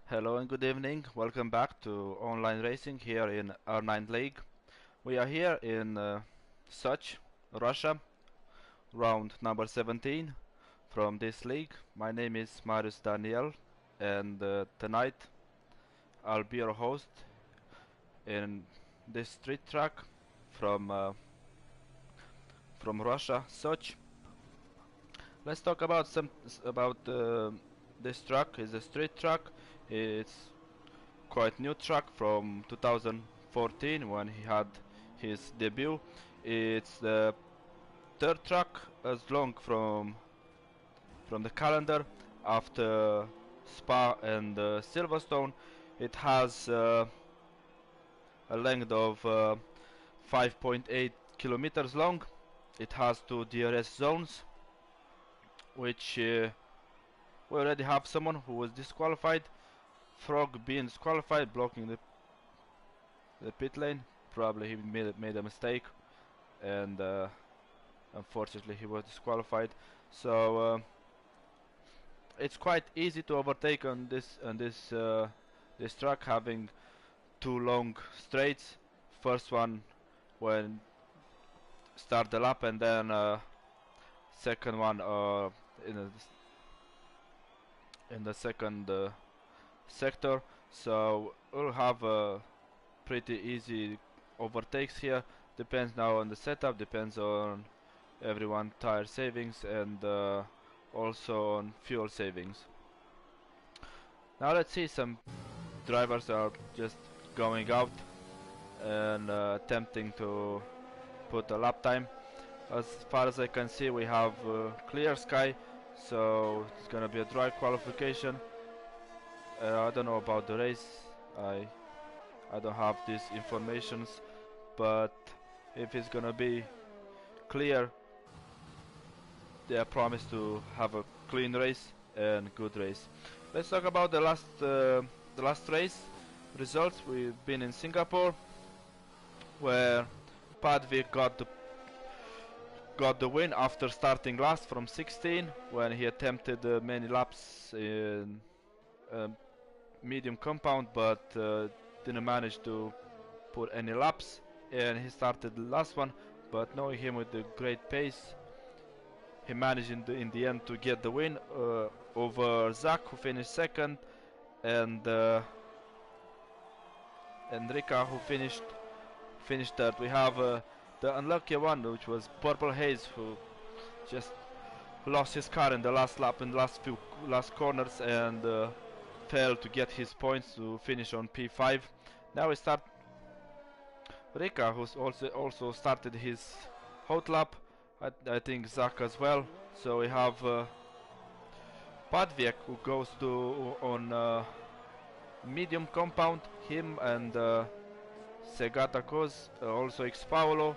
Hello and good evening. Welcome back to online racing here in R9 League. We are here in Sochi, Russia, round number 17 from this league. My name is Marius Daniel, and tonight I'll be your host in this street track from Russia, Sochi. Let's talk about this track. It's a street track. It's quite new track from 2014 when he had his debut. It's the third track as long from the calendar after Spa and Silverstone. It has a length of 5.8 kilometers long. It has two DRS zones, which we already have someone who was disqualified. Frog being disqualified, blocking the pit lane. Probably he made a mistake, and unfortunately he was disqualified. So it's quite easy to overtake on this track, having two long straights. First one when start the lap, and then second one in the second sector. So we'll have pretty easy overtakes here. Depends now on the setup, depends on everyone tire savings, and also on fuel savings. Now let's see, some drivers are just going out and attempting to put a lap time. As far as I can see, we have clear sky, so it's gonna be a dry qualification. I don't know about the race. I don't have these informations, but if it's gonna be clear, they are promised to have a clean race and good race. Let's talk about the last race results. We've been in Singapore, where Padvik got the win after starting last from 16 when he attempted many laps in medium compound, but didn't manage to put any laps, and he started the last one. But knowing him with the great pace, he managed in the end to get the win over Zach, who finished second, and Rika, who finished third. We have the unlucky one, which was Purple Haze, who just lost his car in the last lap, in the last corners, and failed to get his points to finish on P5. Now we start Rika, who's also started his hot lap. I think Zach as well. So we have Padviek, who goes to on medium compound. Him and Segata Koz, also X Paolo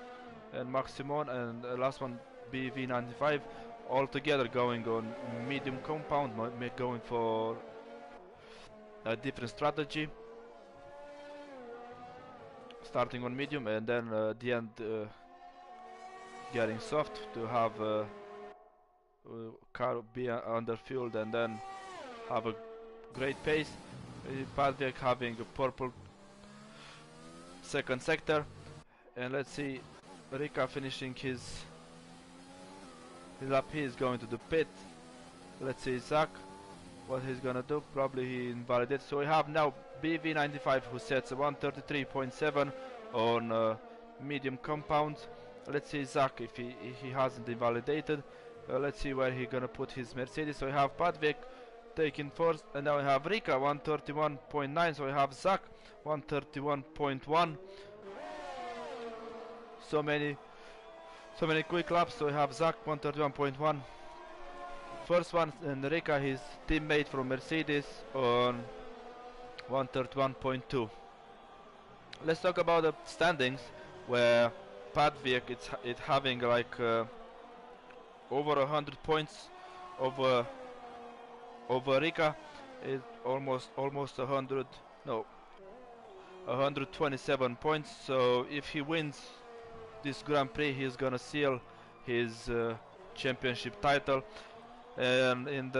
and Maximon, and last one BV95, all together going on medium compound, going for a different strategy, starting on medium and then at the end getting soft to have car be under fueled and then have a great pace. Padvik having a purple second sector, and let's see Rika finishing his lap. He is going to the pit. Let's see Zach what he's gonna do. Probably he invalidates. So we have now BV95, who sets a 133.7 on medium compound. Let's see Zach if he hasn't invalidated. Let's see where he gonna put his Mercedes. So we have Padvik taking first, and now we have Rika 131.9. So we have Zach 131.1. So many quick laps. So we have Zach 131.1. First one, and Rika, his teammate from Mercedes, on 131.2. Let's talk about the standings, where Padvik it's having like over 100 points over Rika. It's almost 100, no, 127 points. So if he wins this Grand Prix, he's gonna seal his championship title. And in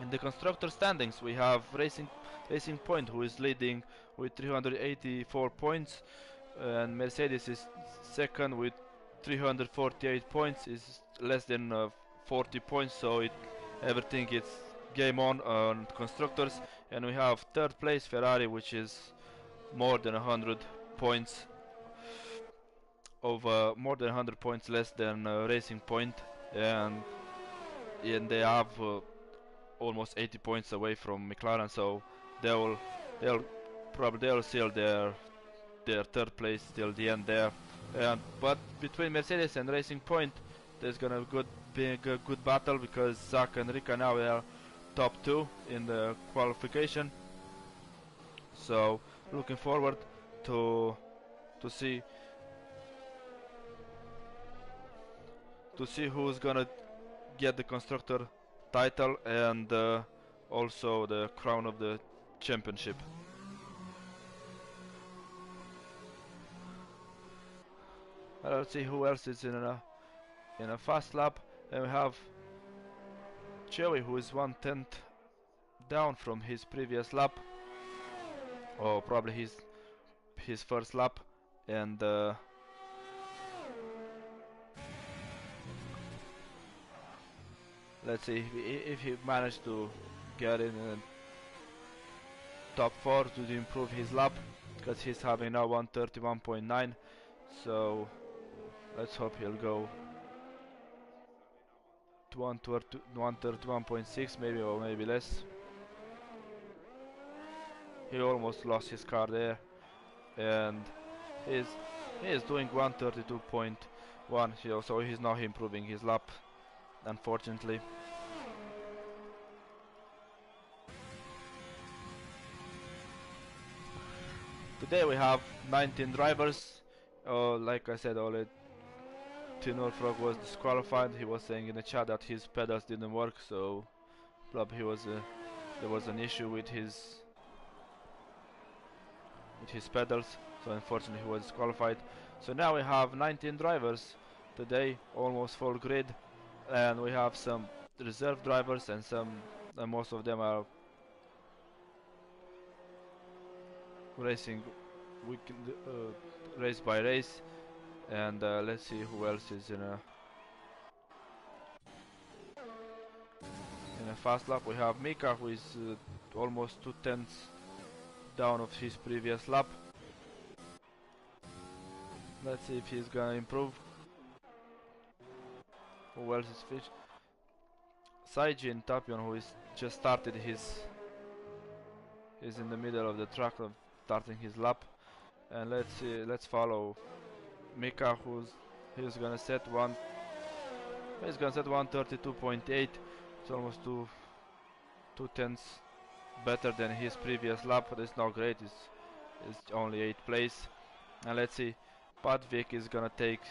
In the constructor standings, we have Racing Point, who is leading with 384 points, and Mercedes is second with 348 points. Is less than 40 points, so everything is game on constructors. And we have third place Ferrari, which is more than 100 points more than 100 points less than Racing Point, and they have almost 80 points away from McLaren, so they'll they'll seal their third place till the end there. But between Mercedes and Racing Point, there's gonna be a good battle, because Zak and Rika now are top 2 in the qualification. So looking forward to see who's gonna get the constructor title and also the crown of the championship. Let's see who else is in a fast lap. And we have Chewy, who is 1/10 down from his previous lap, or probably his first lap, and let's see if he managed to get in top 4 to improve his lap, because he's having now 131.9. So let's hope he'll go to 131.6 maybe, or maybe less. He almost lost his car there, and he is doing 132.1, so he's now improving his lap, unfortunately. Today we have 19 drivers. Like I said, only Tino Frog was disqualified. He was saying in the chat that his pedals didn't work, so probably there was an issue with his pedals, so unfortunately he was disqualified. So now we have 19 drivers today, almost full grid, and we have some reserve drivers, and most of them are racing race by race. And let's see who else is in a fast lap. We have Mika, who is almost 2/10 down of his previous lap. Let's see if he's gonna improve. Who else is fish? Saijin Tapion, who is just started is in the middle of the track of starting his lap. And let's follow Mika, he's gonna set 132.8. It's almost 2/10 better than his previous lap, but it's not great. It's only 8th place. And let's see, Padvik is gonna take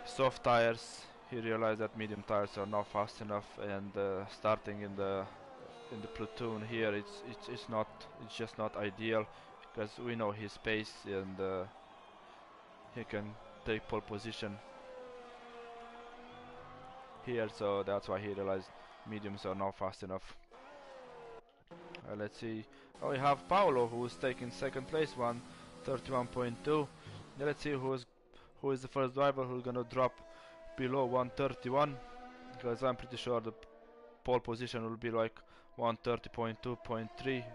soft tires. He realized that medium tires are not fast enough, and starting in the platoon here, it's just not ideal, because we know his pace, and he can take pole position here, so that's why he realized mediums are not fast enough. Let's see. We have Paolo, who's taking second place, 131.2. Let's see who is the first driver who's gonna drop below 131, because I'm pretty sure the pole position will be like 130.2.3.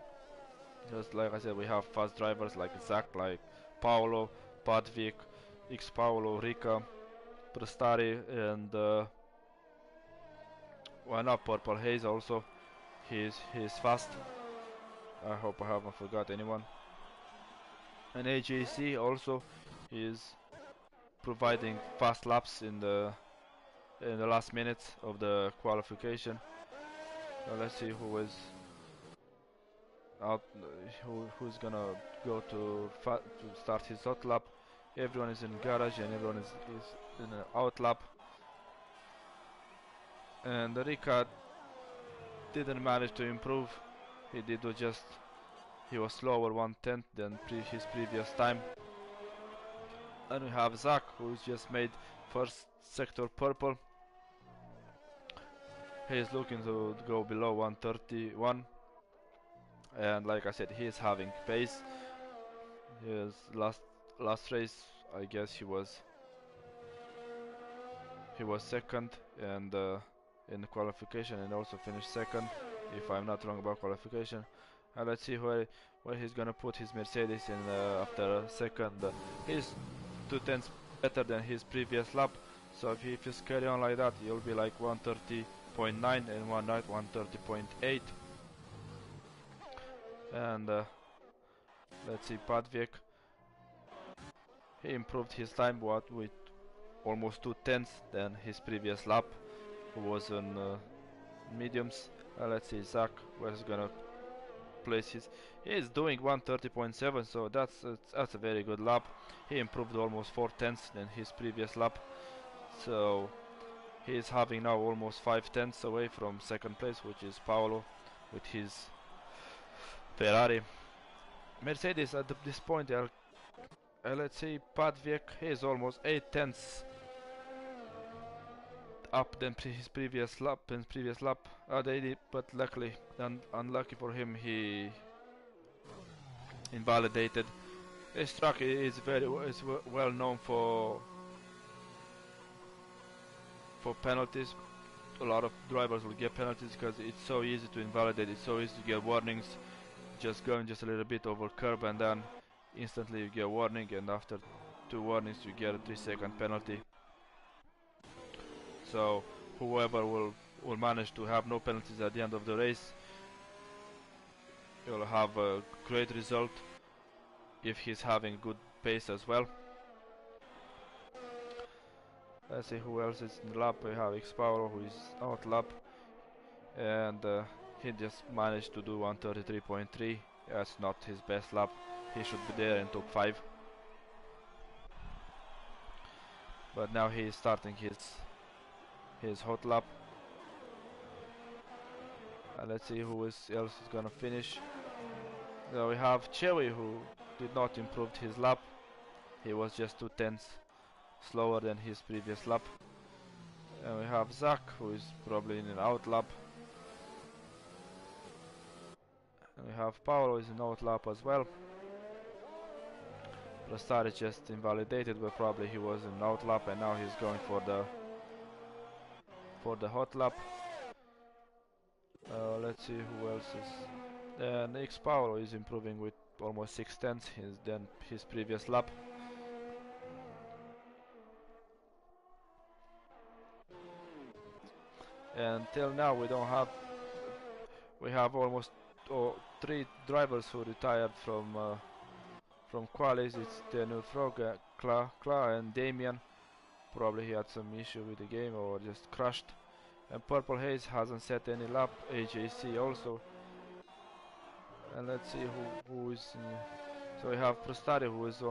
Just like I said, we have fast drivers like Zak, like Paolo, Padvik, X Paolo, Rika, Prestari, and why not Purple Haze also. He's fast. I hope I haven't forgot anyone. And AJC also is providing fast laps in the last minutes of the qualification. Let's see who is out, who's gonna go to start his hot lap. Everyone is in garage, and everyone is in an out lap. And Rika didn't manage to improve. He was slower 1/10 than his previous time. And we have Zak, who's just made first sector purple. He is looking to go below 131, and like I said, he is having pace. His last race, I guess he was second, and in the qualification, and also finished second, if I'm not wrong about qualification. And let's see where he's gonna put his Mercedes in after second. He's 2 tenths better than his previous lap, so if he just carry on like that, he'll be like 130.9 and one night 130.8. And let's see, Padvik, he improved his time with almost 2 tenths than his previous lap, who was on mediums. Let's see, Zach, where he's gonna place his. He is doing 130.7, so that's a very good lap. He improved almost 4 tenths than his previous lap, so he is having now almost 5 tenths away from second place, which is Paolo with his Ferrari. Mercedes at this point are, let's see, Padvik, he is almost 8 tenths up than his previous lap. But luckily, unlucky for him, he invalidated. This track is well known for penalties. A lot of drivers will get penalties because it's so easy to invalidate. It's so easy to get warnings. Just going just a little bit over curb, and then instantly you get a warning, and after 2 warnings you get a 3-second penalty. So whoever will manage to have no penalties at the end of the race, will have a great result if he's having good pace as well. Let's see who else is in the lap. We have Xpauro, who is out lap, and he just managed to do 133.3. That's not his best lap. He should be there in top 5. But now he is starting his hot lap. And let's see who else is gonna finish. So we have Chewy, who did not improve his lap. He was just 2 tenths slower than his previous lap. And we have Zach, who is probably in an out lap. And we have Paolo is in out lap as well. Rastari just invalidated, but probably he was in out lap, and now he's going for the hot lap. Let's see who else is. X Paolo is improving with almost 6 tenths than his previous lap. And till now we have almost 3 drivers who retired from qualis. It's Daniel Frog, Kla and Damien. Probably he had some issue with the game or just crashed. And Purple Haze hasn't set any lap. AJC also. And let's see who is in. So we have Prostari, who is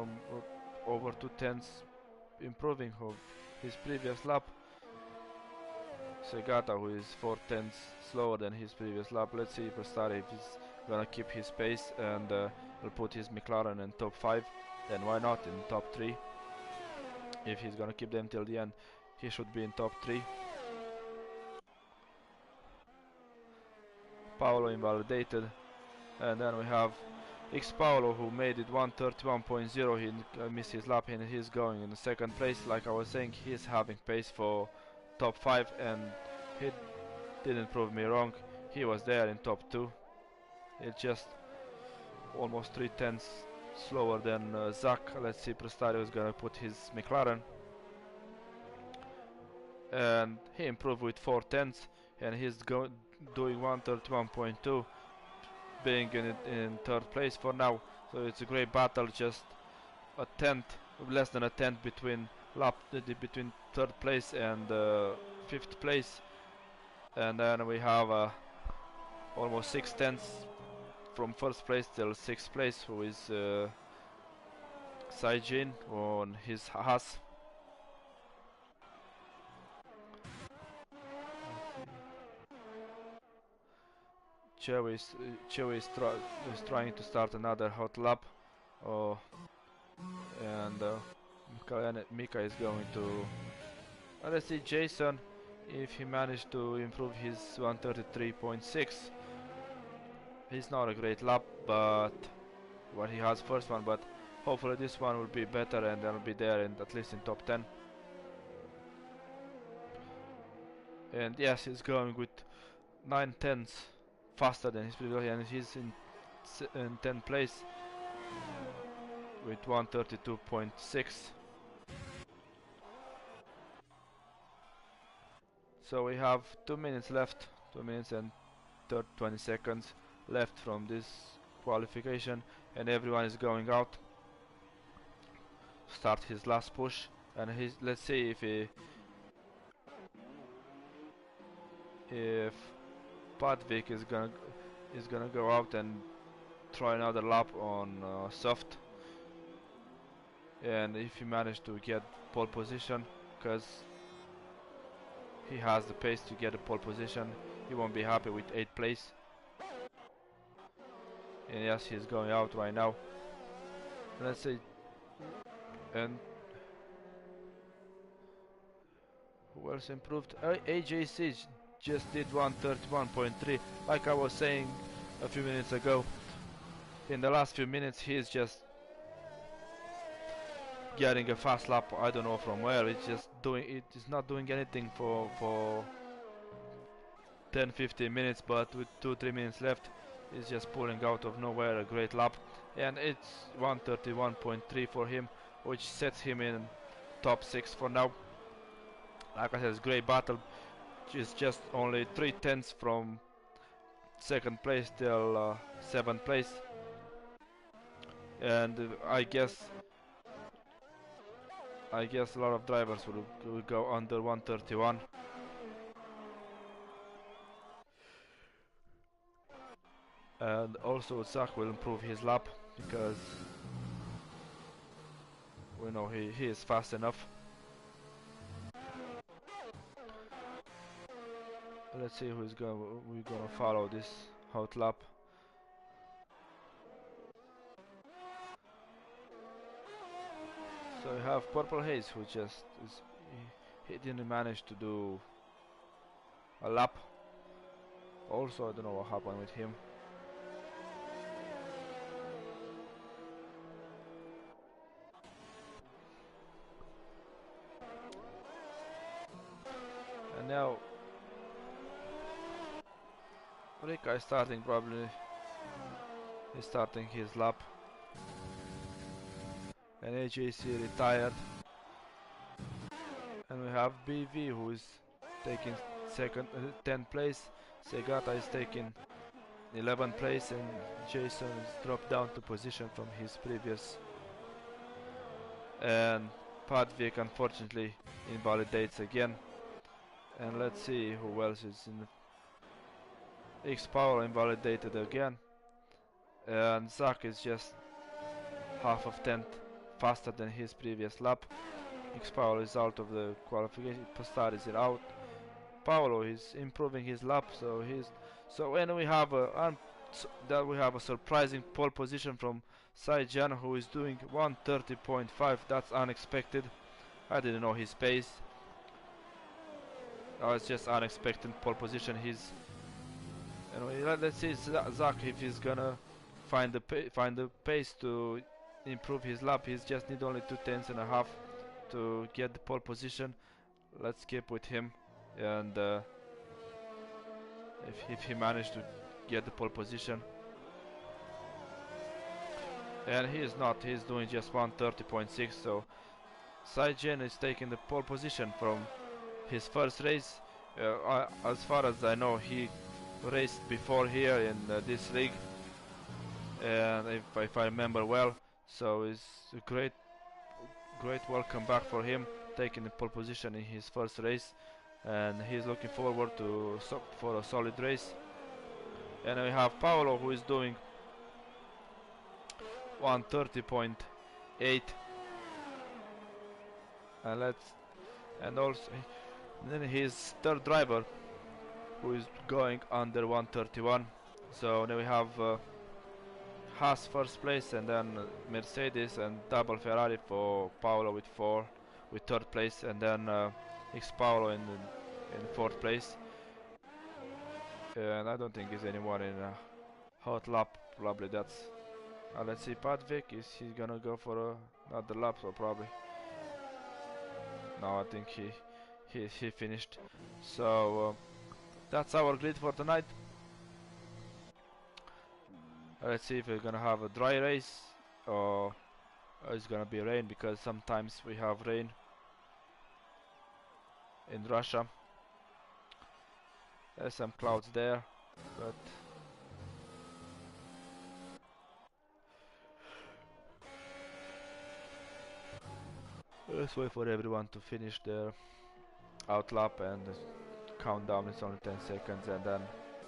over 2 tenths improving of his previous lap. Segata, who is 4 tenths slower than his previous lap. Let's see Prostari if he's gonna keep his pace and will put his McLaren in top 5. Then why not in top 3? If he's gonna keep them till the end, he should be in top 3. Paolo invalidated, and then we have X Paolo, who made it 131.0. He missed his lap and he's going in the second place. Like I was saying, he's having pace for top 5, and he didn't prove me wrong. He was there in top 2. It's just almost 3 tenths slower than Zach. Let's see, Prestario is gonna put his McLaren, and he improved with 4 tenths, and he's doing 131.2, being in third place for now. So it's a great battle, just a tenth, less than a tenth between between third place and fifth place. And then we have almost 6 tenths from first place till 6th place, who is Saijin on his Haas. Chewy is trying to start another hot lap, and Mika is going to. Let's see, Jason if he managed to improve his 133.6. He's not a great lap, but what he has first one, but hopefully this one will be better and I'll be there in at least in top 10. And yes, he's going with 9/10 faster than his previous, and he's in 10th place with 132.6. So we have 2 minutes left, 2 minutes and 20 seconds left from this qualification, and everyone is going out. Start his last push, and let's see if Padvik is gonna go out and try another lap on soft, and if he managed to get pole position, because he has the pace to get a pole position, he won't be happy with 8th place. And yes, he's going out right now. Let's see. And who else improved? AJC just did 131.3. Like I was saying a few minutes ago, in the last few minutes he's just getting a fast lap. I don't know from where. It's just it's not doing anything for 10-15 minutes, but with 2-3 minutes left he's just pulling out of nowhere a great lap, and it's 131.3 for him, which sets him in top 6 for now. Like I said, it's a great battle. It's just only 3/10 from 2nd place till 7th place, and I guess a lot of drivers will go under 131. And also Zach will improve his lap, because we know he is fast enough. Let's see who's we're gonna follow this hot lap. So we have Purple Haze, who just he didn't manage to do a lap. Also, I don't know what happened with him. And now Rika is starting, probably he's starting his lap, and AJC retired, and we have BV who is taking 10th place. Segata is taking 11th place, and Jason is dropped down to position from his previous, and Padvik unfortunately invalidates again. And let's see who else is in the X-Power invalidated again, and Zach is just half of 10th faster than his previous lap. X-Power is out of the qualification. Pastar is out. Paolo is improving his lap, when we have a surprising pole position from Saijan, who is doing 130.5. That's unexpected. I didn't know his pace. It's just unexpected pole position. Anyway, let's see Zach if he's gonna find the pace to improve his lap. He's just need only 2/10.5 to get the pole position. Let's keep with him, and if he managed to get the pole position, and he is not. He's doing just 130.6. So Saijan is taking the pole position from his first race. As far as I know, he raced before here in this league, and if I remember well, so it's a great welcome back for him, taking the pole position in his first race, and he's looking forward for a solid race. And we have Paolo, who is doing 130.8, and then his third driver, who is going under 131. So now we have Haas first place, and then Mercedes and double Ferrari for Paolo with third place, and then X Paolo in 4th place, and I don't think he's anyone in a hot lap. Probably that's. Let's see, Padvik, is he gonna go for another lap? So probably. No, I think he finished. So that's our grid for tonight. Let's see if we're gonna have a dry race or it's gonna be rain, because sometimes we have rain in Russia. There's some clouds there, but let's wait for everyone to finish their out lap, and the countdown is only 10 seconds and then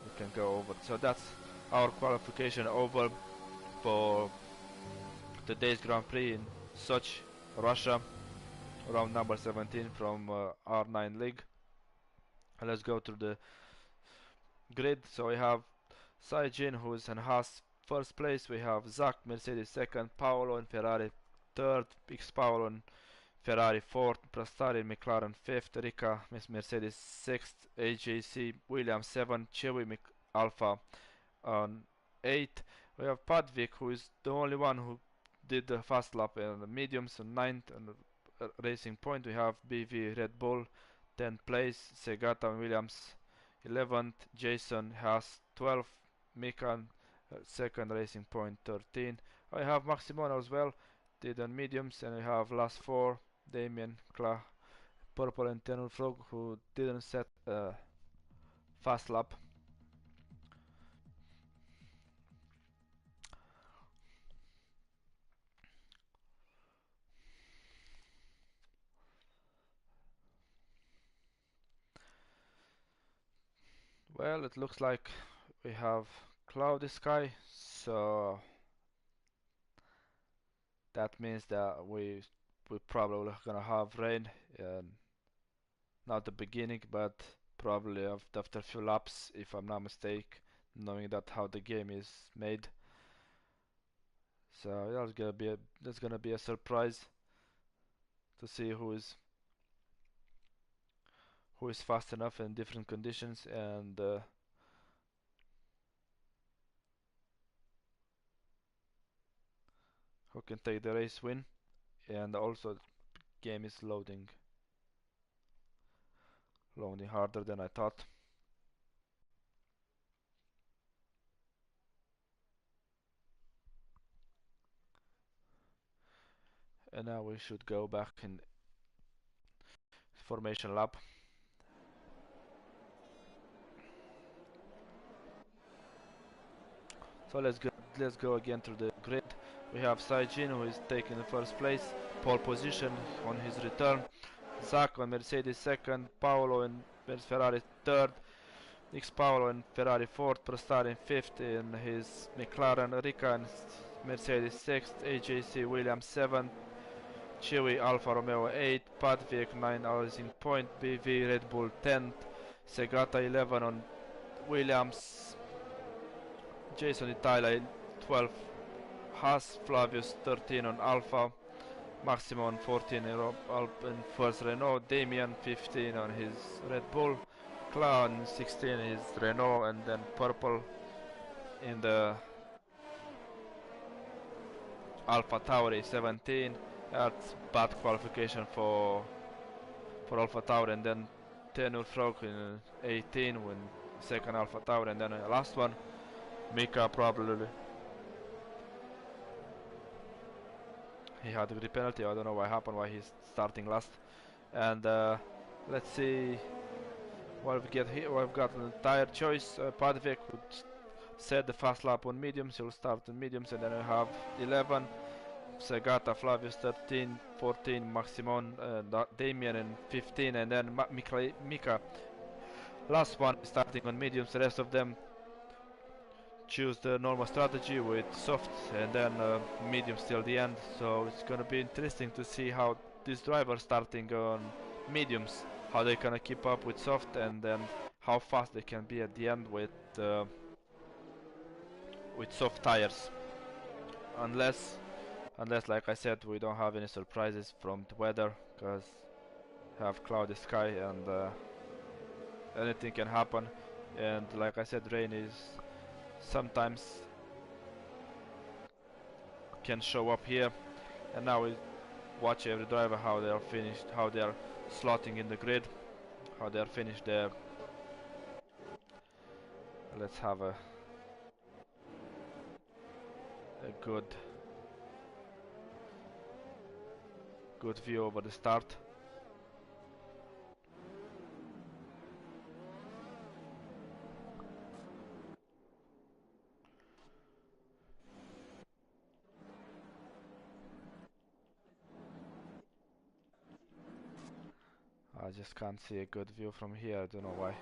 we can go over. So that's our qualification over for today's Grand Prix in Sochi, Russia, round number 17 from R9 League. Let's go to the grid. So we have Saijin, who's in Haas first place. We have Zach, Mercedes second, Paolo and Ferrari third, X Paolo and Ferrari fourth, Prastari and McLaren fifth, Rika Mercedes sixth, AJC Williams seventh, Chewy Alpha on eighth. We have Padvik, who is the only one who did the fast lap in the mediums, on ninth, and Racing Point. We have BV Red Bull 10th place, Segata and Williams 11th, Jason has 12th, Mika second, Racing Point 13. I have Maximono as well, did on mediums, and I have last four, Damien, Kla, Purple and Tenor Frog, who didn't set a fast lap. Well, it looks like we have cloudy sky, so that means that we probably gonna have rain, and not the beginning, but probably after a few laps, if I'm not mistaken, knowing that how the game is made. So that's gonna be a surprise to see who is fast enough in different conditions, and who can take the race win. And also the game is loading harder than I thought. And now we should go back in formation lap. So let's go again to the grid. We have Saijin, who is taking the first place, pole position on his return. Zach on Mercedes second, Paolo and Ferrari third, X Paolo and Ferrari fourth, Prostari fifth in his McLaren, Rika and Mercedes sixth, AJC Williams seventh, Chewy Alfa Romeo 8, Padvik 9 Racing Point, BV Red Bull 10th, Segata 11 on Williams, Jason Italia 12, Haas Flavius 13 on Alpha, Maximo on 14 in first Renault, Damien 15 on his Red Bull, Clown 16 his Renault, and then Purple in the Alpha Tauri 17. That's bad qualification for Alpha Tauri, and then Tenur Frog in 18 when second Alpha Tauri, and then the last one Mika probably he had a grid penalty. I don't know what happened, why he's starting last. And let's see what we get here. We've got an tire choice. Padvik would set the fast lap on mediums. He'll start on mediums, and then we have 11 Segata, Flavius 13, 14 Maximon, Damien and 15, and then Mika last one starting on mediums. The rest of them choose the normal strategy with soft and then mediums till the end. So it's gonna be interesting to see how these drivers starting on mediums, how they gonna keep up with soft, and then how fast they can be at the end with soft tires. Unless, like I said, we don't have any surprises from the weather, because we have cloudy sky, and anything can happen, and like I said, rain is sometimes can show up here. And now we watch every driver how they are finished, how they are slotting in the grid, how they are finished there. Let's have a good view over the start. I just can't see a good view from here, I don't know why.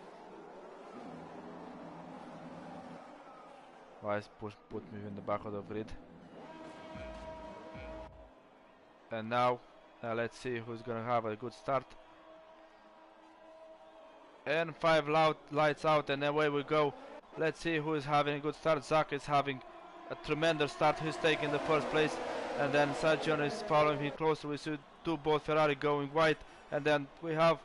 Why is put me in the back of the grid? And now, let's see who's gonna have a good start. And 5 lights out, and away we go. Let's see who is having a good start. Zach is having a tremendous start. He's taking the first place, and then Sergio is following him closely. We see both Ferrari going wide, and then we have.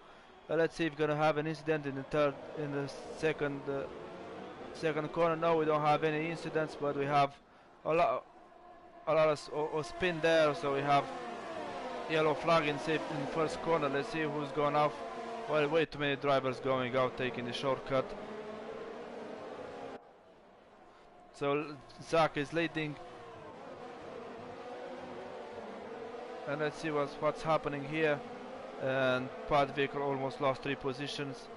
Let's see if we're gonna have an incident in the second corner. No, we don't have any incidents, but we have a lot of spin there. So we have yellow flag in first corner. Let's see who's going off. Well, way too many drivers going out, taking the shortcut. So Zach is leading, and let's see what's happening here. And Pad vehicle almost lost 3 positions.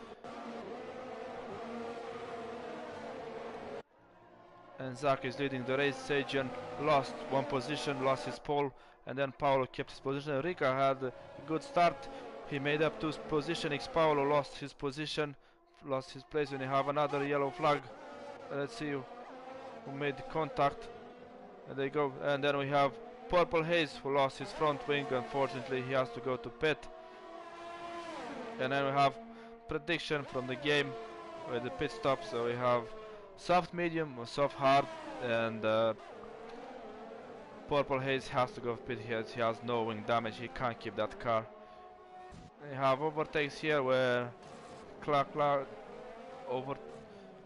And Zach is leading the race. Sajan lost 1 position, lost his pole, and then Paolo kept his position. Rica had a good start. He made up 2 positions. Paolo lost his position, lost his place, and we have another yellow flag. Let's see who made contact. And they go. And then we have Purple Haze, who lost his front wing. Unfortunately, he has to go to pit. And then we have prediction from the game with the pit stop. So we have soft medium or soft hard, and Purple Haze has to go pit here. He has no wing damage. He can't keep that car. We have overtakes here where Clark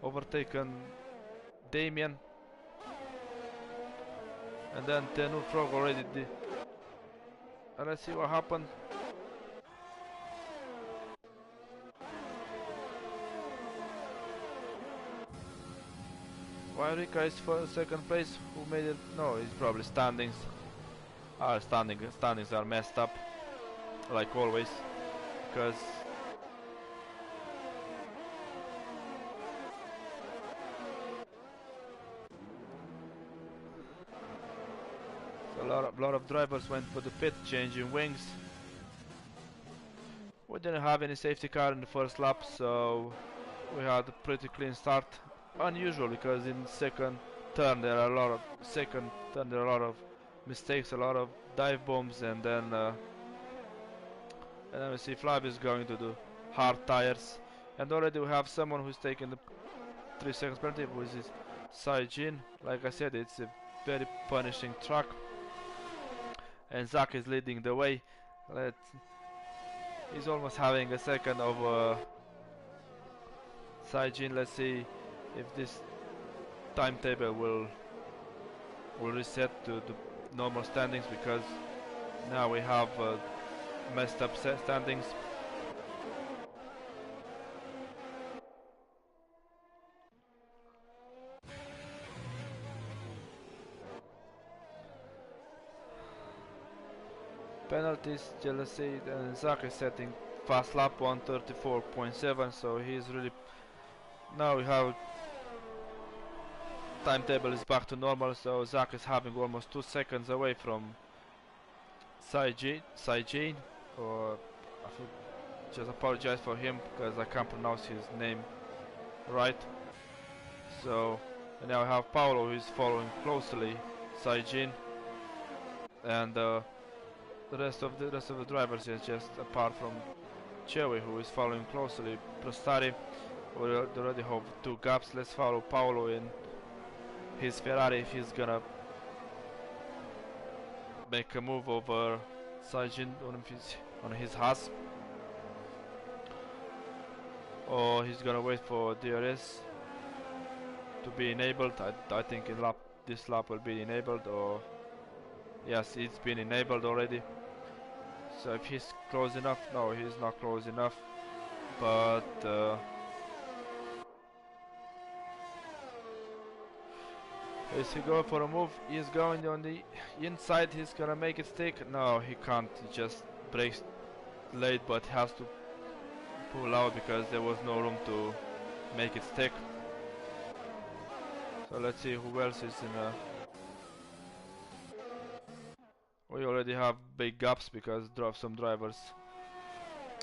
overtaken Damien, and then Tenur Frog already did. And let's see what happened. Why Rica is for second place? Who made it? No, it's probably standings. Standings are messed up, like always, because a lot of drivers went for the pit, changing wings. We didn't have any safety car in the first lap, so we had a pretty clean start. Unusual, because in second turn there are a lot of mistakes, a lot of dive bombs, and then we see Flavio is going to do hard tires, and already we have someone who's taken the 3 seconds penalty, which is Saijin. Like I said, it's a very punishing track, and Zach is leading the way. He's almost having a second of Saijin. Let's see if this timetable will reset to the normal standings, because now we have messed up standings. Penalties, jealousy, and Zach is setting fast lap 134.7, so he's really. Now we have timetable is back to normal, so Zach is having almost 2 seconds away from Saijin, or I just apologize for him because I can't pronounce his name right. So now we have Paolo, who is following closely Saijin, and the rest of the drivers is just apart from Chewy, who is following closely Prostari. We already have 2 gaps. Let's follow Paolo in his Ferrari if he's gonna make a move over Saijin on his Haas. or he's gonna wait for DRS to be enabled. I think this lap will be enabled, or yes, it's been enabled already. So if he's close enough, no, he's not close enough, but is he going for a move? He's going on the inside, he's gonna make it stick. No, he can't, he just brakes late, but has to pull out because there was no room to make it stick. So let's see who else is in we already have big gaps because some drivers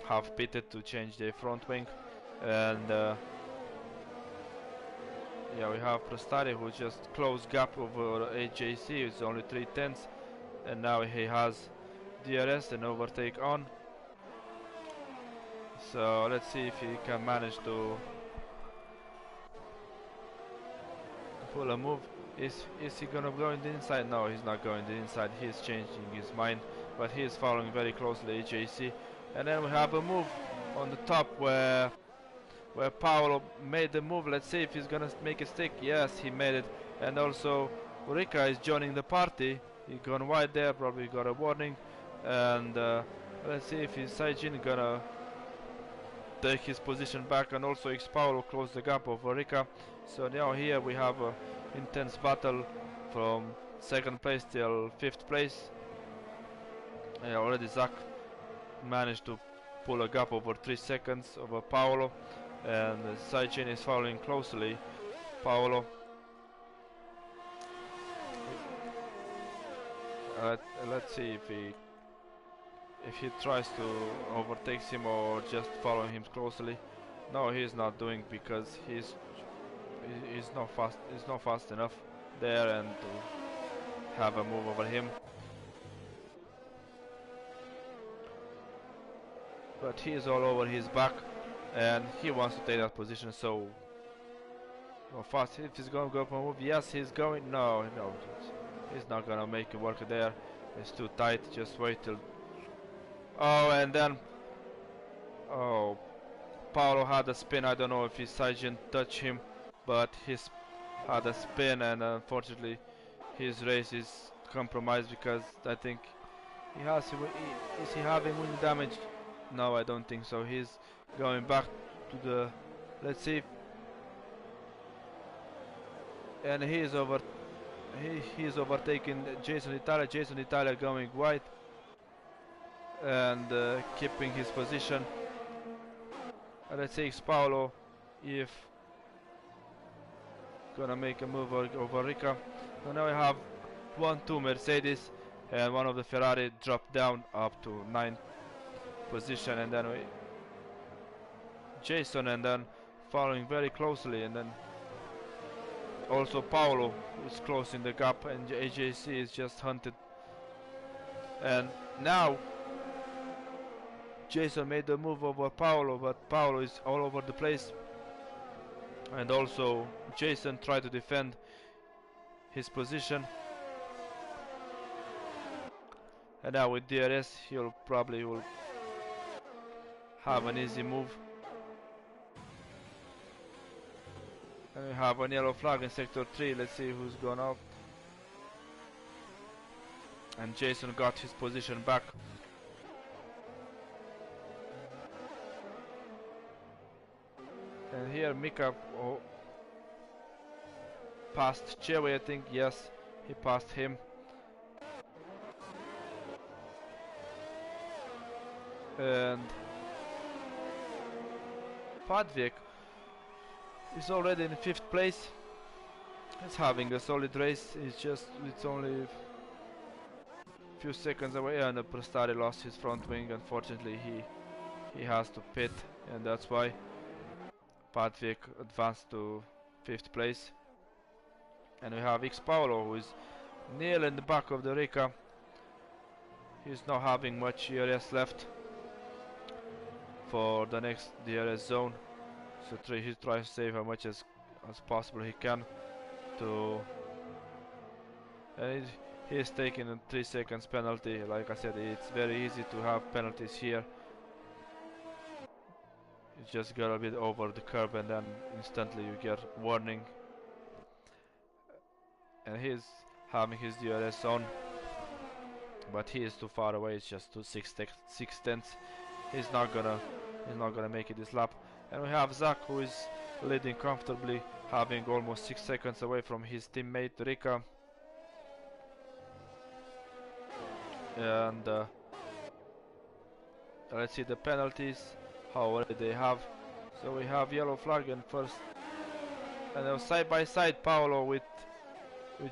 have pitted to change their front wing, and yeah, we have Prostari who just closed gap over AJC. It's only 3/10, and now he has DRS and overtake on. So let's see if he can manage to pull a move. Is he gonna go in the inside? No, he's not going the inside. He's changing his mind, but he is following very closely AJC. And then we have a move on the top where Paolo made the move. Let's see if he's gonna make it stick. Yes, he made it. And also Rika is joining the party. He gone wide there, probably got a warning. And let's see if his Saijin gonna take his position back, and also X Paolo closed the gap over Rika. So now here we have a intense battle from 2nd place till 5th place. Already Zach managed to pull a gap over 3 seconds over Paolo, and Saijin is following closely Paolo. Let's see if he tries to overtake him or just follow him closely. No, he's not doing, because he's not fast enough there and to have a move over him. But he is all over his back and he wants to take that position, so fast. If he's gonna go for a move, yes, he's going. No, he's not gonna make it work there. It's too tight. Just wait till. Oh, and then Paolo had a spin. I don't know if his Saijin touched him, but he had a spin, and unfortunately his race is compromised, because I think is he having wind damage? No, I don't think so. He's going back to the. Let's see. And he is overtaking Jason Italia. Jason Italia going wide and keeping his position. And let's see Paolo if gonna make a move over Rika. So now we have 1-2 Mercedes, and one of the Ferrari dropped down up to 9th position, and then Jason, and then following very closely, and then also Paolo is closing the gap, and AJC is just hunted. And now Jason made the move over Paolo, but Paolo is all over the place, and also Jason tried to defend his position. And now with DRS he'll probably will have an easy move. And we have a yellow flag in sector 3. Let's see who's gone out. And Jason got his position back. And here Mika passed Chewy, I think. Yes, he passed him. And Padvik is already in 5th place. He's having a solid race. It's only a few seconds away, and Prostari lost his front wing. Unfortunately, he has to pit, and that's why Padvik advanced to 5th place. And we have X Paolo, who is nearly in the back of the Rika. He's not having much DRS left for the next DRS zone, so he tries to save as much as possible he can to. And he is taking a 3 seconds penalty. Like I said, it's very easy to have penalties here. You just got a bit over the curb and then instantly you get warning. And he's having his DRS on, but he is too far away. It's just 6 tenths. He's not gonna make it this lap. And we have Zach, who is leading comfortably, having almost 6 seconds away from his teammate Rika. And let's see the penalties, how many they have. So we have yellow flag in first, and then side by side Paolo with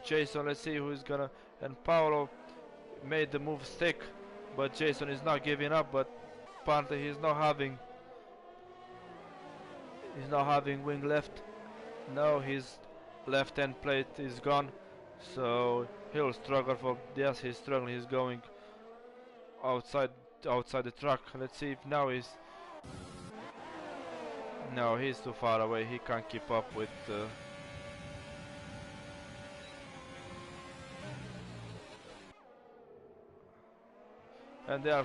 Jason. Let's see who's gonna. And Paolo made the move stick, but Jason is not giving up. But apparently he's not having wing left. No, his left hand plate is gone, so he'll struggle for. Yes, he's struggling. He's going outside the track. Let's see if now he's. No, he's too far away. He can't keep up with. And they are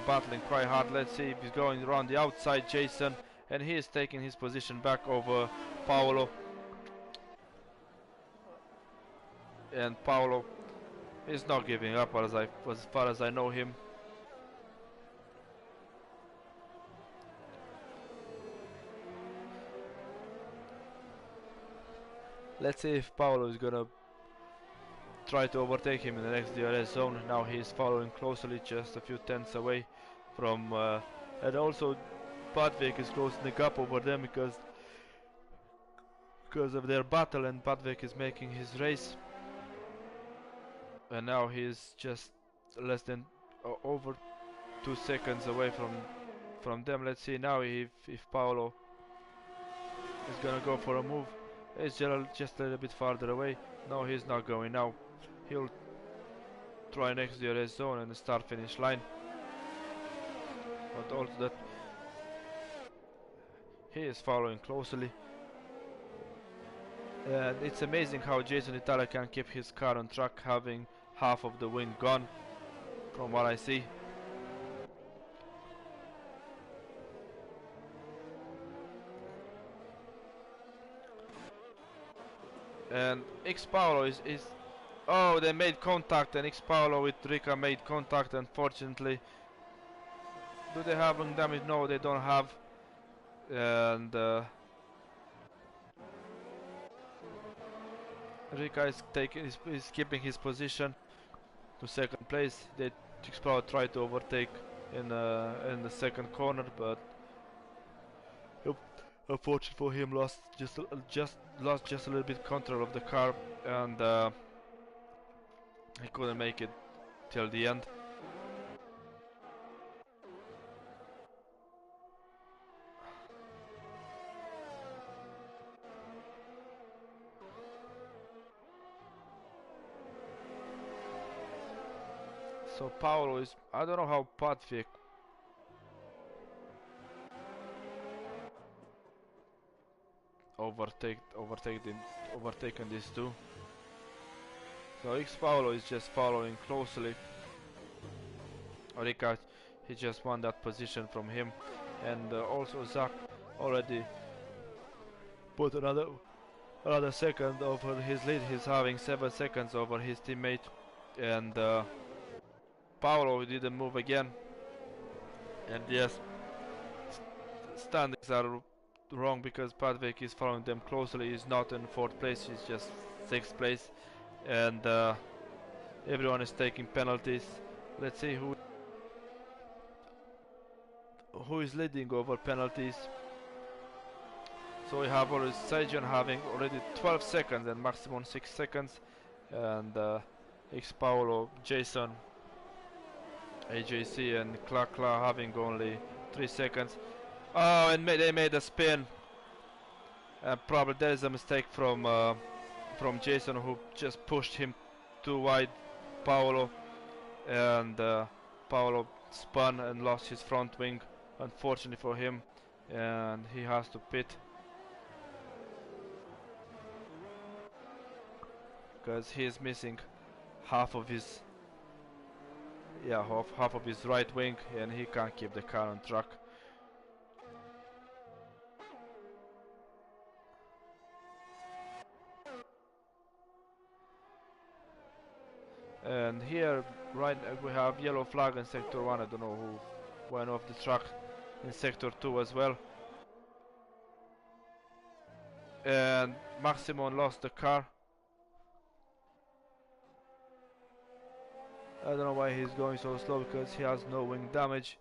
battling quite hard. Let's see if he's going around the outside, Jason, and he is taking his position back over Paolo. And Paolo is not giving up as far as I know him. Let's see if Paolo is gonna try to overtake him in the next DRS zone. Now he's following closely, just a few tenths away from, and also Patvik is closing the gap over them because of their battle, and Patvik is making his race. And now he's just less than over 2 seconds away from them. Let's see now if Paolo is gonna go for a move. It's just a little bit farther away. No, he's not going now. He'll try next DRS zone and the start finish line. But also that he is following closely. And it's amazing how Jason Italia can keep his car on track, having half of the wing gone, from what I see. And X Paolo is oh, they made contact, and X Paolo with Rika made contact. Unfortunately, do they have lung damage? No, they don't have. And Rika is keeping his position to second place. X Paolo tried to overtake in the second corner, but unfortunately for him, lost just a little bit control of the car, and he couldn't make it till the end. So Paolo is, I don't know how Patvik overtaken these two. So X Paolo is just following closely. Rika, he just won that position from him, and also Zach already put another second over his lead. He's having 7 seconds over his teammate, and Paolo didn't move again. And yes, standings are wrong because Patvik is following them closely. He's not in 4th place, he's just 6th place, and everyone is taking penalties. Let's see who is leading over penalties. So we have already Sajan having already 12 seconds and maximum 6 seconds, and X Paolo, Jason, AJC and Klakla having only 3 seconds. Oh, and they made a spin. Probably there is a mistake from Jason, who just pushed him too wide, Paolo, and Paolo spun and lost his front wing, unfortunately for him, and he has to pit because he is missing half of his half of his right wing, and he can't keep the car on track. And here, right, we have yellow flag in sector 1. I don't know who went off the track in sector 2 as well. And Maximon lost the car. I don't know why he's going so slow, because he has no wing damage.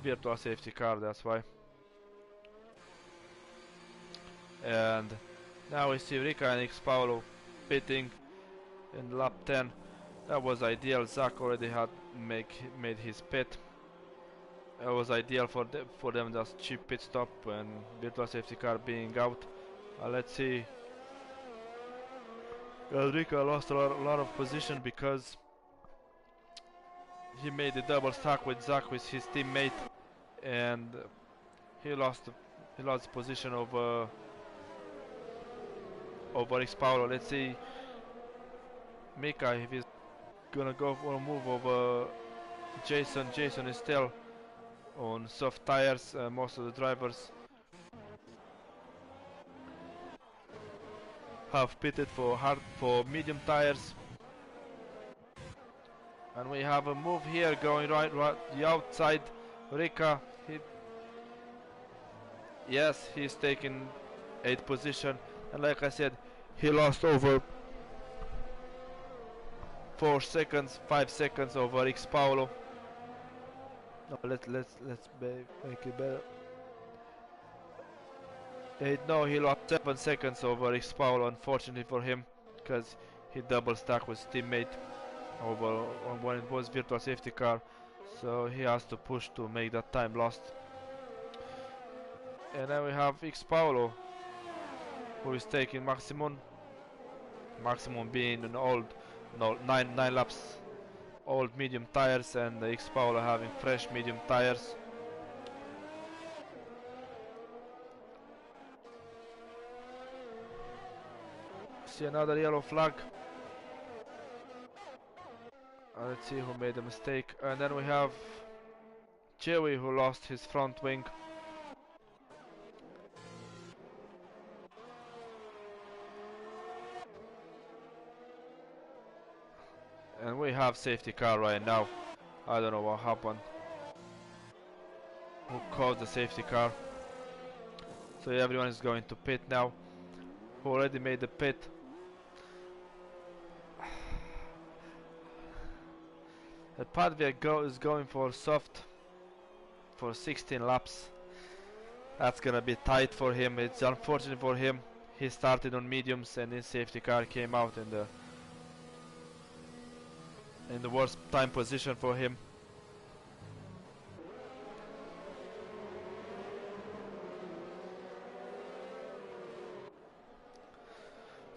Virtual safety car, that's why. And now we see Rika and X Paolo pitting in lap 10. That was ideal. Zach already had made his pit. It was ideal for them, just cheap pit stop and virtual safety car being out. Let's see. Rika lost a lot of position because he made a double stack with Zach, with his teammate, and he lost position over X Paolo. Let's see Mika if he's gonna go for a move over Jason. Jason is still on soft tires. Most of the drivers have pitted for medium tires. And we have a move here going right the outside. Rika, yes, he's taking 8th position, and like I said, he lost over 5 seconds over X Paolo. No, let's make it better. No, he lost 7 seconds over X Paolo, unfortunately for him, because he double stacked with his teammate over when it was virtual safety car, so he has to push to make that time lost. And then we have X Paolo, who is taking Maximum being an old, no, 9 laps old medium tires, and X Paolo having fresh medium tires. See another yellow flag. Let's see who made a mistake. And then we have Joey, who lost his front wing. And we have safety car right now. I don't know what happened. Who caused the safety car? So everyone is going to pit now. Who already made the pit? Padvia is going for soft for 16 laps. That's gonna be tight for him. It's unfortunate for him. He started on mediums and his safety car came out in the worst time position for him.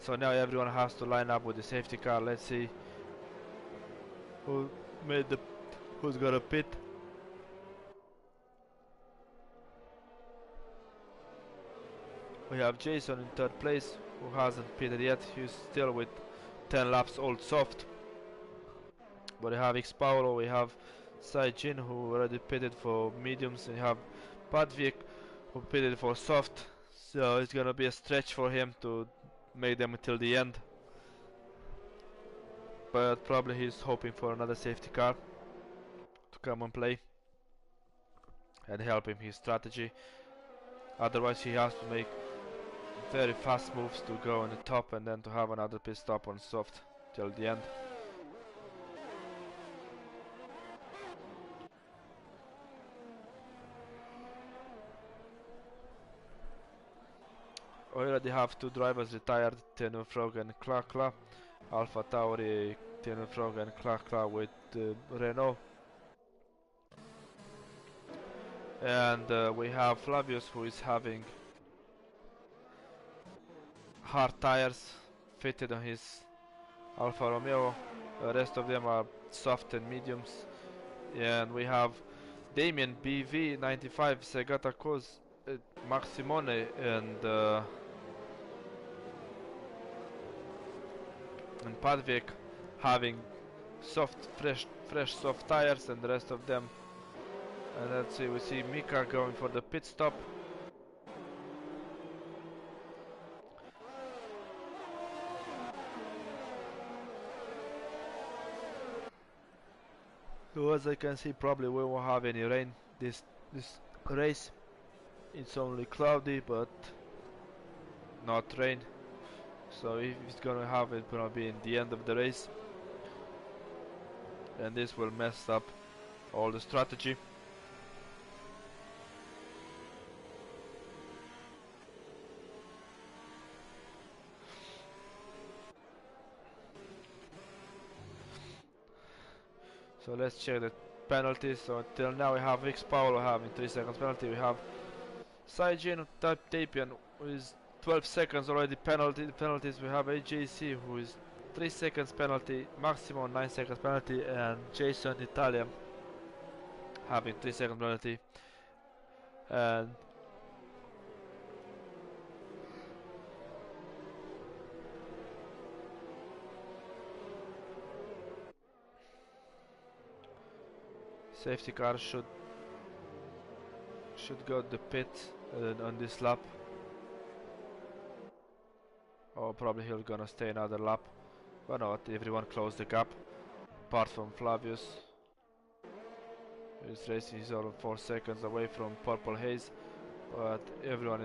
So now everyone has to line up with the safety car. Let's see who's gonna pit. We have Jason in 3rd place, who hasn't pitted yet. He's still with 10 laps old soft. But we have X Paolo, we have Saijin, who already pitted for mediums, and we have Padvik, who pitted for soft. So it's gonna be a stretch for him to make them until the end. But probably he's hoping for another safety car to come and play and help him his strategy. Otherwise he has to make very fast moves to go on the top and then to have another pit stop on soft till the end. We already have 2 drivers retired, Tenufrog and Klakla. Alpha Tauri, Tenufrog and Klakla with Renault. And we have Flavius, who is having hard tires fitted on his Alfa Romeo. The rest of them are soft and mediums. And we have Damien BV95, Segata Koz, Maximone, and Padvik having fresh soft tires, and the rest of them. And let's see, we see Mika going for the pit stop. So as I can see, probably we won't have any rain this race. It's only cloudy, but not rain. So if it's gonna have, it's gonna be in the end of the race, and this will mess up all the strategy. So let's check the penalties. So until now we have X Paolo having 3 seconds penalty. We have Saijin Tapian who is 12 seconds already penalties. We have AJC who is 3 seconds penalty, maximum 9 seconds penalty, and Jason Italia having 3 seconds penalty. And safety car should go to the pit on this lap. Or probably he'll gonna stay another lap. But not, everyone closed the gap. Apart from Flavius. He's racing, he's all 4 seconds away from Purple Haze. But everyone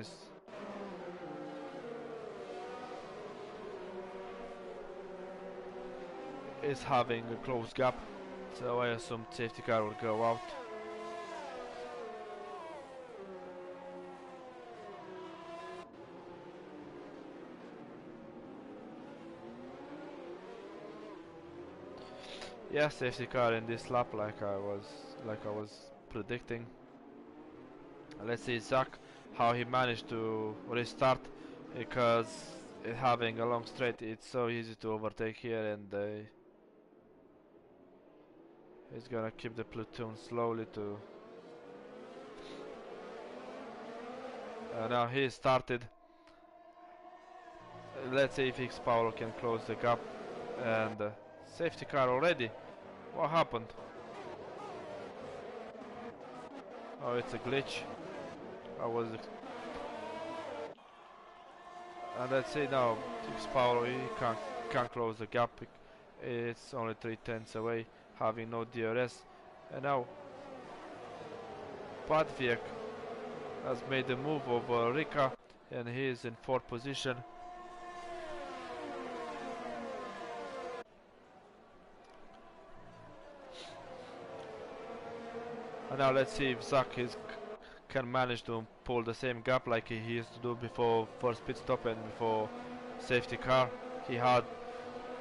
is having a close gap. So I assume safety car will go out. Yeah, safety car in this lap, like I was predicting. Let's see Zach how he managed to restart, because having a long straight, it's so easy to overtake here, and he's gonna keep the platoon slowly to. Now he started. Let's see if X Paolo can close the gap, and safety car already. What happened? Oh, it's a glitch. And let's see now, X Paolo, he can't close the gap. It's only 3/10 away, having no DRS. And now Padviek has made a move over Rika, and he is in 4th position. And now let's see if Zach can manage to pull the same gap like he used to do before first pit stop and before safety car. He had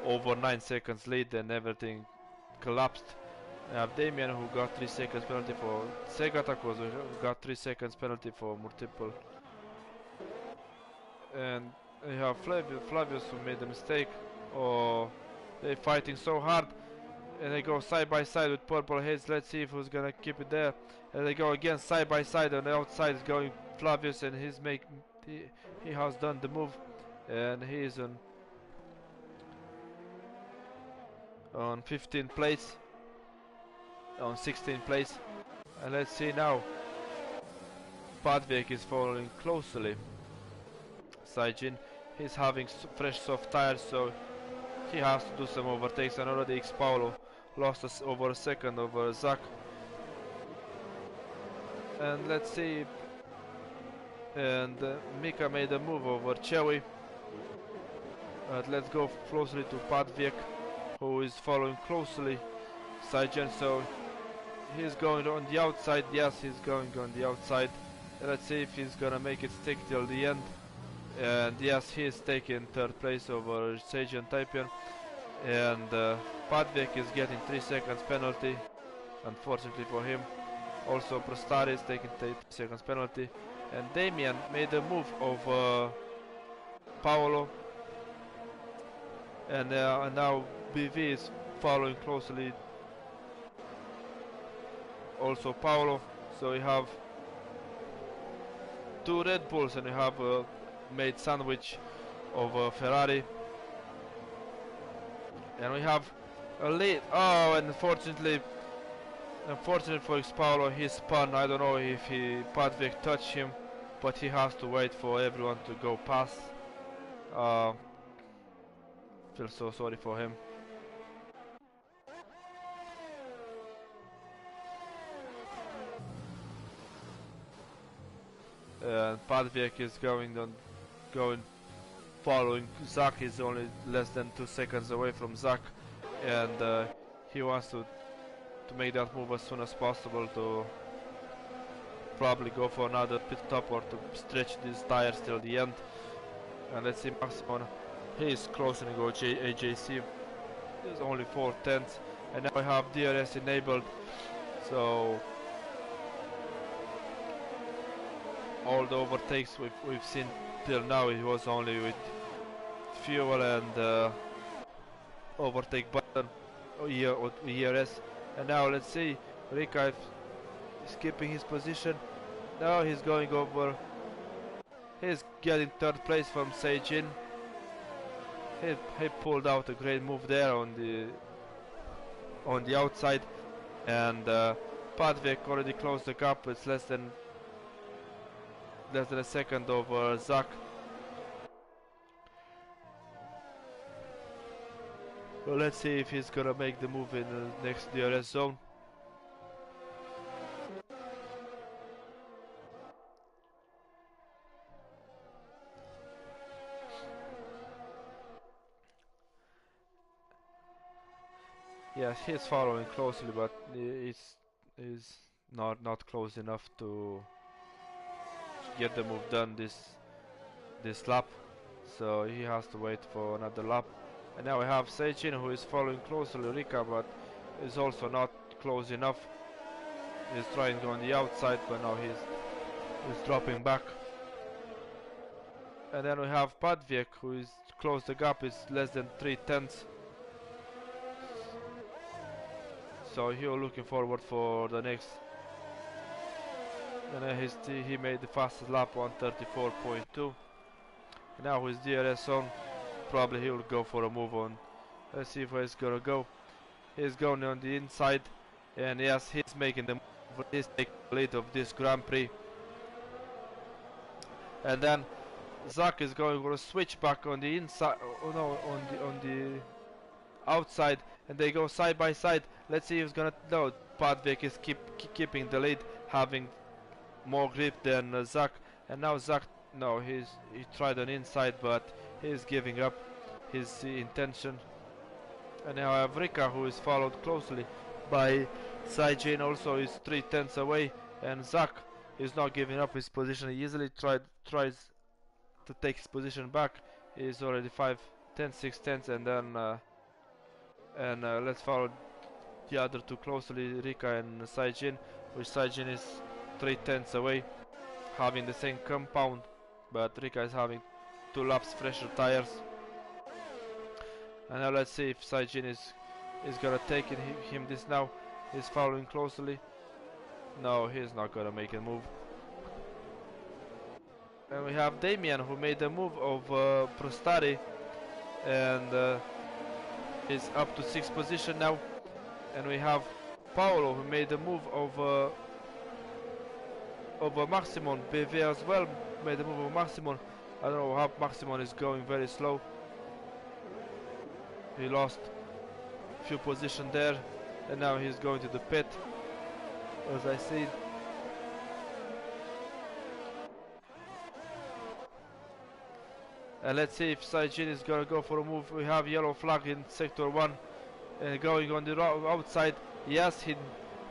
over 9 seconds lead and everything collapsed. We have Damien who got 3 seconds penalty for Segatak, who got 3 seconds penalty for multiple. And we have Flavius who made a mistake. Oh, they're fighting so hard. And they go side by side with Purple Haze. Let's see if who's gonna keep it there. And they go again side by side. On the outside is going Flavius, and he has done the move, and he is on 15th place, on 16th place. And let's see now. Padvik is following closely. Saijin, he's having fresh soft tires, so he has to do some overtakes, and already X Paolo lost us over a second over Zach. And let's see. And Mika made a move over Chewy. Let's go closely to Padvik, who is following closely Saijin, so he's going on the outside. Yes, he's going on the outside. Let's see if he's gonna make it stick till the end. And yes, he is taking 3rd place over Saijin Taipian. And Padvik is getting 3 seconds penalty, unfortunately for him. Also Prostari is taking 3 seconds penalty. And Damien made a move of Paolo. And now BV is following closely also Paolo. So we have 2 Red Bulls, and we have made sandwich of Ferrari. And we have a lead. Oh, and unfortunately for X Paolo, he spun. I don't know if Padvik touched him, but he has to wait for everyone to go past. Feel so sorry for him. and Padvik is going following Zak. Is only less than 2 seconds away from Zak, and he wants to make that move as soon as possible to probably go for another pit stop or to stretch these tires till the end. And let's see Maximon, he is closing to go AJC. There's only 4 tenths, and now I have DRS enabled, so all the overtakes we've seen till now, it was only with fuel and overtake button here or ERS. And now let's see, Rika is keeping his position. Now he's going over. He's getting 3rd place from Seijin. He pulled out a great move there on the outside, and Padvik already closed the gap. It's less than a second over Zak. Well, let's see if he's gonna make the move in the next DRS zone. Yes, he's following closely, but he's not close enough to get the move done this lap, so he has to wait for another lap. And now we have Seijin, who is following closely Rika, but is also not close enough. He's trying to go on the outside, but now he's dropping back. And then we have Padvik, who is close. The gap is less than 3 tenths. So he's looking forward for the next. And then he made the fastest lap, 1:34.2. And now with DRS on, probably he will go for a move on. Let's see where he's gonna go. He's going on the inside, and yes, he's making the move. He's taking the lead of this Grand Prix. And then Zak is going for a switch back on the inside. Oh no, on the outside, and they go side by side. Let's see who's gonna. No, Padvik is keeping the lead, having more grip than Zak. And now Zak, no, he tried on inside, but he's giving up his intention. And now I have Rika, who is followed closely by Seijin, also is 3 tenths away, and Zak is not giving up his position. He easily tries to take his position back. He's already 5 tenths, 6 tenths, and then let's follow the other two closely, Rika and Seijin, which Seijin is 3 tenths away, having the same compound, but Rika is having 2 laps fresher tires. And now let's see if Seijin is gonna take him this now. He's following closely. No, he's not gonna make a move. And we have Damian, who made the move of Prostari, and is up to 6th position now. And we have Paolo, who made the move of Maximon. BV as well made the move of Maximon. I don't know how Maximon is going very slow. He lost a few positions there, and now he's going to the pit, as I see. And let's see if Seijin is gonna go for a move. We have yellow flag in sector 1, and going on the outside. Yes, he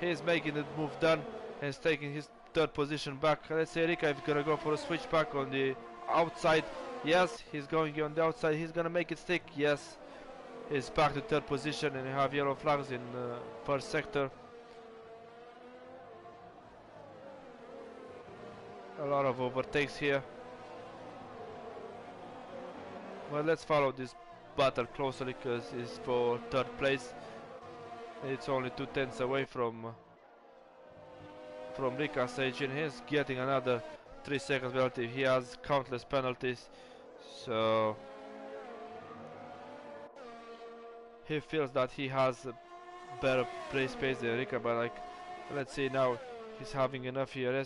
is making the move done, and is taking his 3rd position back. Let's see Rika is gonna go for a switch back on the outside. Yes, he's going on the outside. He's gonna make it stick. Yes. Is back to 3rd position, and you have yellow flags in 1st sector. A lot of overtakes here. Well, let's follow this battle closely, because it's for 3rd place. It's only 2 tenths away from Rika. Seijin. He's getting another 3 seconds penalty. He has countless penalties, so he feels that he has a better race pace than Rika, but like, let's see now, he's having enough here.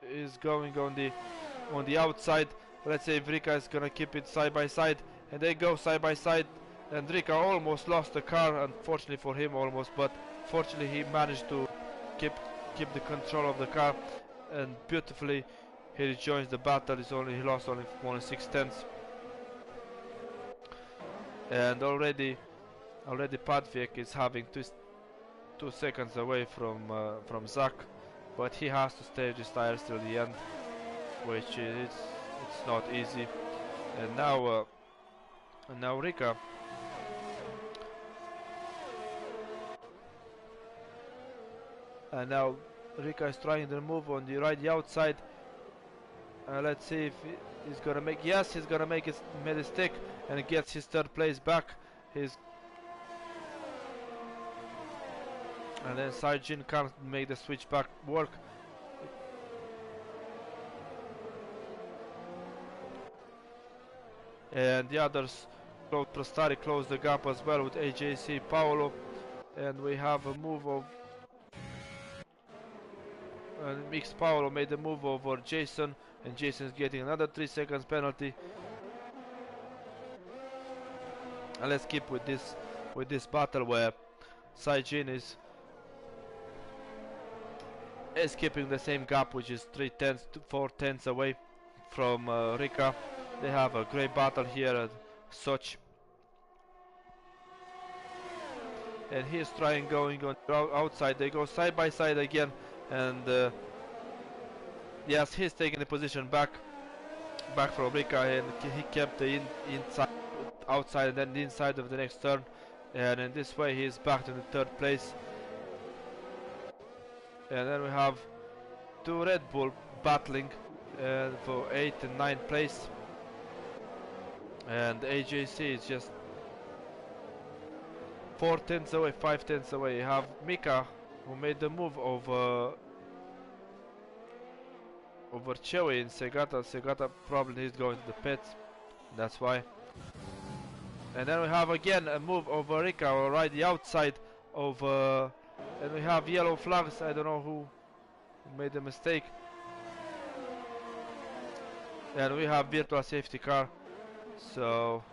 He's going on the outside. Let's see if Rika is gonna keep it side by side, and they go side by side. And Rika almost lost the car, unfortunately for him, almost, but fortunately he managed to keep the control of the car, and beautifully He rejoins the battle. He lost only 6 tenths, and already Padvik is having 2 seconds away from Zak, but he has to stay with his tires till the end, which is it's not easy. And now Rika. And now Rika is trying to move on the outside. Let's see if he's gonna make. Yes, he's gonna make his mistake and gets his third place back. And then Saijin can't make the switch back work. And the others, Prostari closed the gap as well with AJC Paolo. And we have a move of Mix. Paolo made a move over Jason, and Jason is getting another 3 seconds penalty. And let's keep with this battle where Saijin is keeping the same gap, which is 3 tenths to 4 tenths away from Rika. They have a great battle here at Sochi. And he's trying going on outside. They go side by side again, and yes, he's taking the position back from Rika, and he kept the inside, outside, and then the inside of the next turn. And in this way, he's back to the third place. And then we have two Red Bull battling for 8th and 9th place. And AJC is just 4 tenths away, 5 tenths away. You have Mika, who made the move over Chewy in Segata. Segata probably is going to the pits, that's why. And then we have again a move over Rika, right the outside of and we have yellow flags. I don't know who made the mistake. And we have virtual safety car, so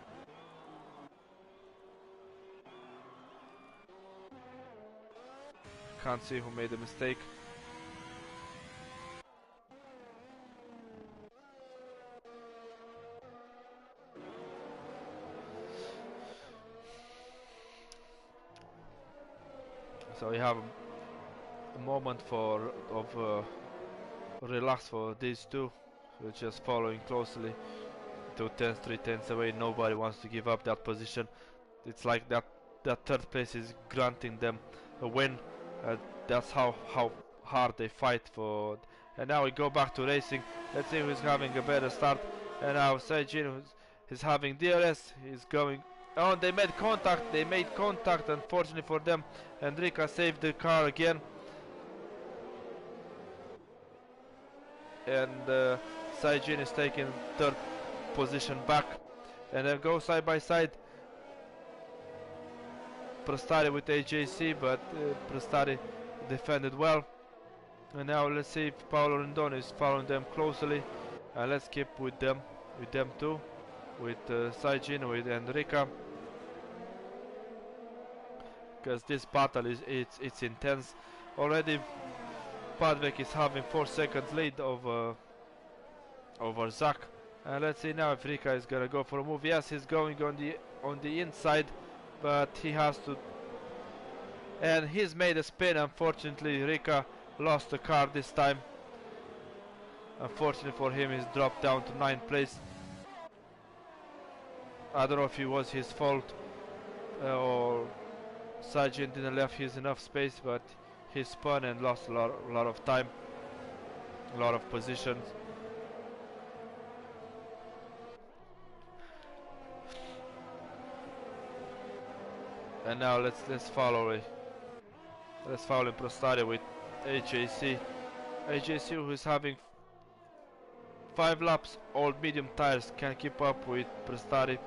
can't see who made the mistake. So we have a moment of relax for these two. We're just following closely, 2 tenths, 3 tenths away. Nobody wants to give up that position. It's like that third place is granting them a win. That's how hard they fight for. And now we go back to racing. Let's see who's having a better start. And now Saijin is having DRS. He's going. Oh, they made contact. Unfortunately for them. And Rika saved the car again. And Saijin is taking third position back. And then go side by side. Prostari with AJC, but Prostari defended well. And now let's see if Paolo Rendon is following them closely. And let's keep with them too, with Saijin, with Enrica, because this battle it's intense. Already Padvik is having 4 seconds lead over Zak. And let's see now if Rika is gonna go for a move. Yes, he's going on the inside, but he has to, and he's made a spin. Unfortunately, Rika lost the car this time. Unfortunately for him, he's dropped down to 9th place. I don't know if it was his fault or Saijin didn't left his enough space, but he spun and lost a lot of time, a lot of positions. And now let's follow Prostari with AJC. AJC, who is having 5 laps, all medium tires, can keep up with Prostari.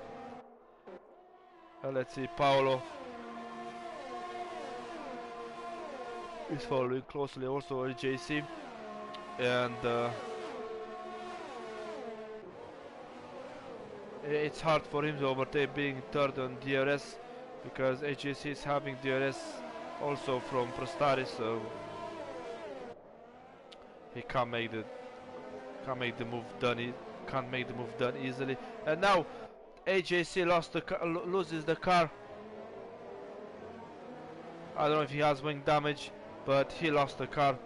Let's see, Paolo is following closely, also AJC. And it's hard for him to overtake, being third on DRS, because AJC is having DRS also from Prostari, so he can't make Can't make the move done. Can't make the move done easily. And now AJC loses the car. I don't know if he has wing damage, but he lost the car.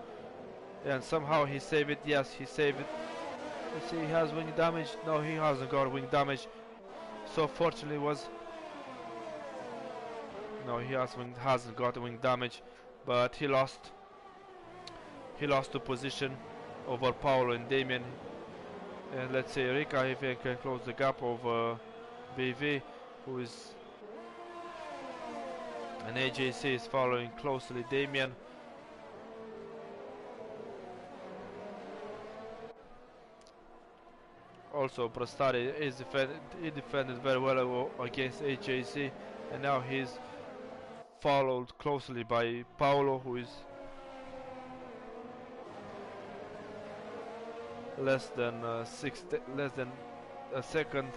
And somehow he saved it. Yes, he saved it. Let's see, he has wing damage. No, he hasn't got wing damage. So fortunately was. No, he hasn't got wing damage, but he lost. He lost the position over Paolo and Damien. And let's say Rika, if he can close the gap over BV, who is. And AJC is following closely Damien. Also, Prostari he defended very well against AJC, and now he's followed closely by Paolo, who is less than a second.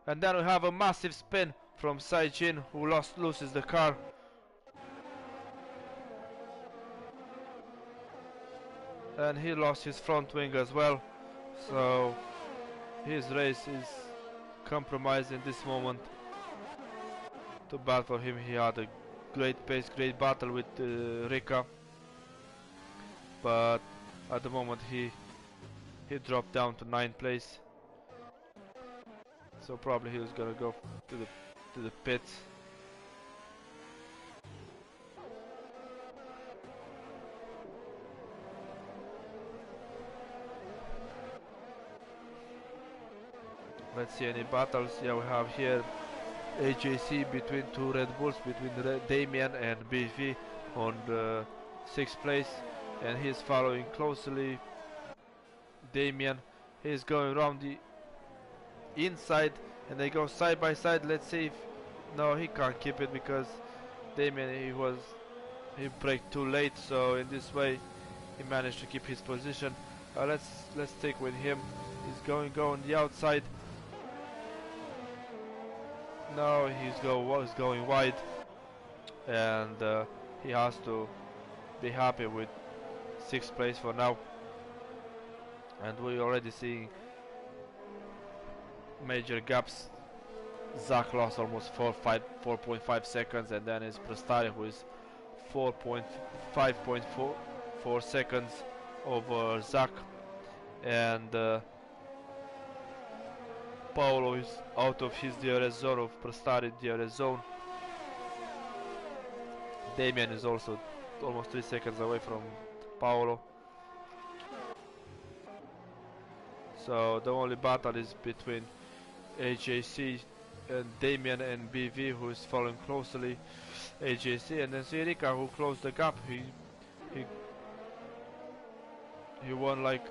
And then we have a massive spin from Saijin, who loses the car. And he lost his front wing as well. So his race is compromised in this moment. Too bad for him. He had a great pace, great battle with Rika, but at the moment he dropped down to 9th place. So probably he was gonna go to the pits. Let's see any battles. Yeah, we have here AJC between two Red Bulls, between Damien and BV on the 6th place, and he's following closely Damien. He's going around the inside and they go side by side. Let's see if no, he can't keep it because Damien he braked too late, so in this way he managed to keep his position. Let's stick with him. He's going on the outside. No, he's going wide, and he has to be happy with 6th place for now. And we're already seeing major gaps. Zach lost almost 4.5 seconds, and then it's Prostari who is 5.4 seconds over Zach, and Paolo is out of his DRS zone, of Prostari DRS zone. Damien is also almost 3 seconds away from Paolo. So the only battle is between AJC and Damien and BV, who is following closely AJC, and then Rika, who closed the gap. He won like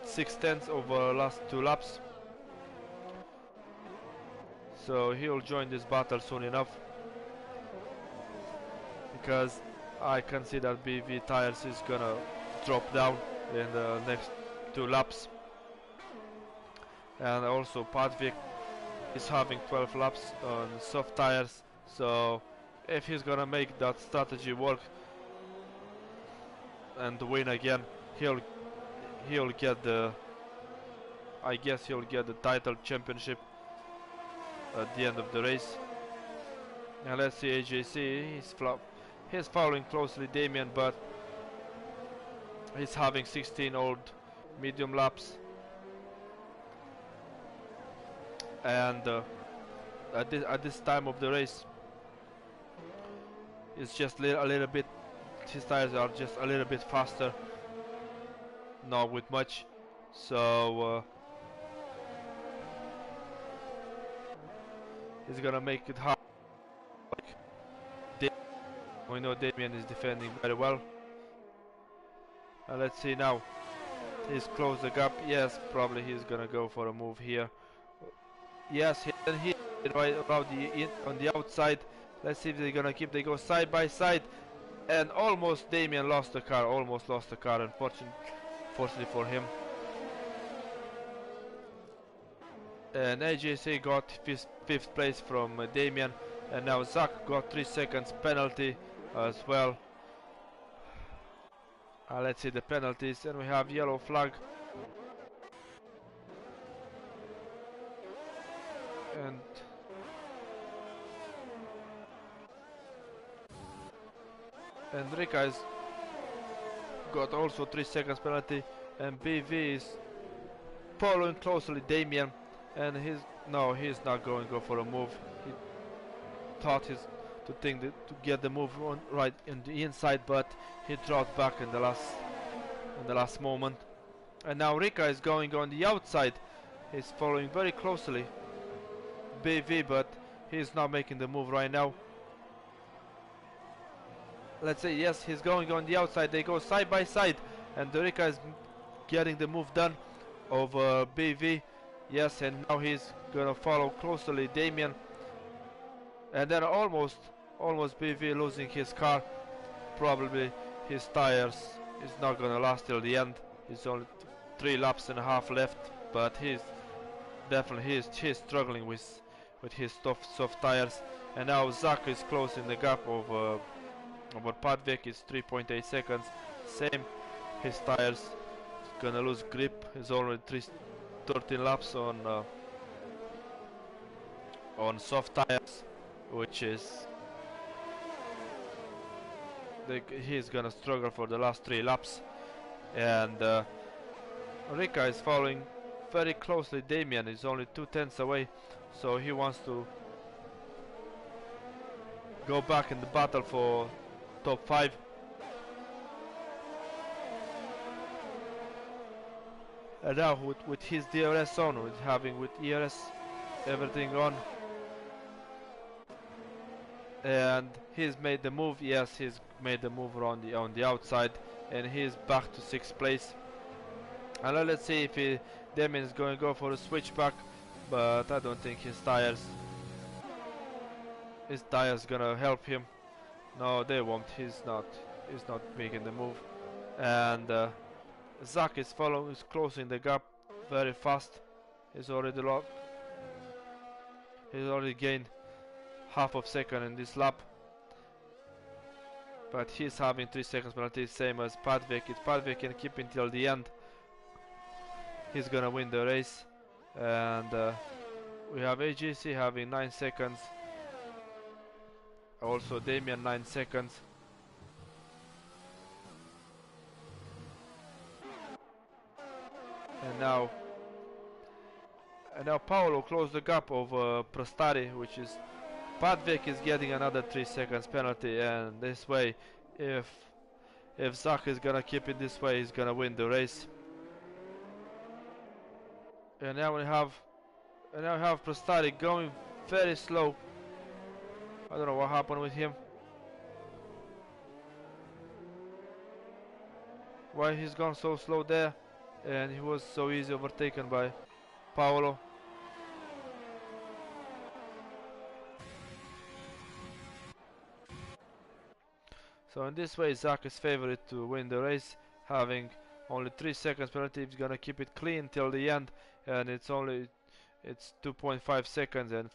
6/10 over last 2 laps. So he'll join this battle soon enough, because I can see that BV tires is gonna drop down in the next 2 laps. And also Padvik is having 12 laps on soft tires, so if he's gonna make that strategy work and win again, he'll get the, I guess he'll get the title championship at the end of the race. And let's see AJC, he's following closely Damien, but he's having 16 old medium laps. And at this time of the race, it's just a little bit, his tires are just a little bit faster, not with much. So he's gonna make it hard. We know Damien is defending very well. Let's see now. He's closed the gap. Yes, probably he's gonna go for a move here. Yes, he right around on the outside. Let's see if they're gonna keep. They go side by side, and almost Damien lost the car. Almost lost the car. Unfortunately for him. And AJC got 5th place from Damien, and now Zach got 3 seconds penalty as well. Let's see the penalties, and we have yellow flag. And Rika has got also 3 seconds penalty, and BV is following closely Damien, and he's not going to go for a move. He thought to get the move on right in the inside, but he dropped back in the last moment. And now Rika is going on the outside. He's following very closely BV, but he's not making the move right now. Let's say yes, he's going on the outside. They go side by side, and Rika is getting the move done over BV. Yes, and now he's gonna follow closely Damien, and then almost BV losing his car. Probably his tires is not gonna last till the end. He's only 3 laps and a half left, but he's struggling with his soft tires. And now Zak is closing the gap over Padvik. Is 3.8 seconds. Same, his tires gonna lose grip. He's already 13 laps on soft tires, which is he's gonna struggle for the last 3 laps. And Rika is following very closely Damien. Is only 2/10 away, so he wants to go back in the battle for top 5. And now with his DRS on, with ERS everything on, and he's made the move. Yes, he's made the move on the outside, and he's back to 6th place. And let's see if Damien is going to go for a switchback, but I don't think his tires gonna help him. No, they won't. He's not making the move. And Zak is closing the gap very fast. He's already gained half of second in this lap, but he's having 3 seconds penalty, same as Padvik. If Padvik can keep until the end, he's gonna win the race. And we have AGC having 9 seconds. Also Damien 9 seconds. And now Paolo closed the gap over Prostari, which is Padvik is getting another 3 seconds penalty, and this way, if Zak is gonna keep it this way, he's gonna win the race. And now we have Prostari going very slow. I don't know what happened with him. Why he's gone so slow there, and he was so easy overtaken by Paolo. So in this way, Zak is favored to win the race, having only 3 seconds penalty. He's gonna keep it clean till the end, and it's 2.5 seconds and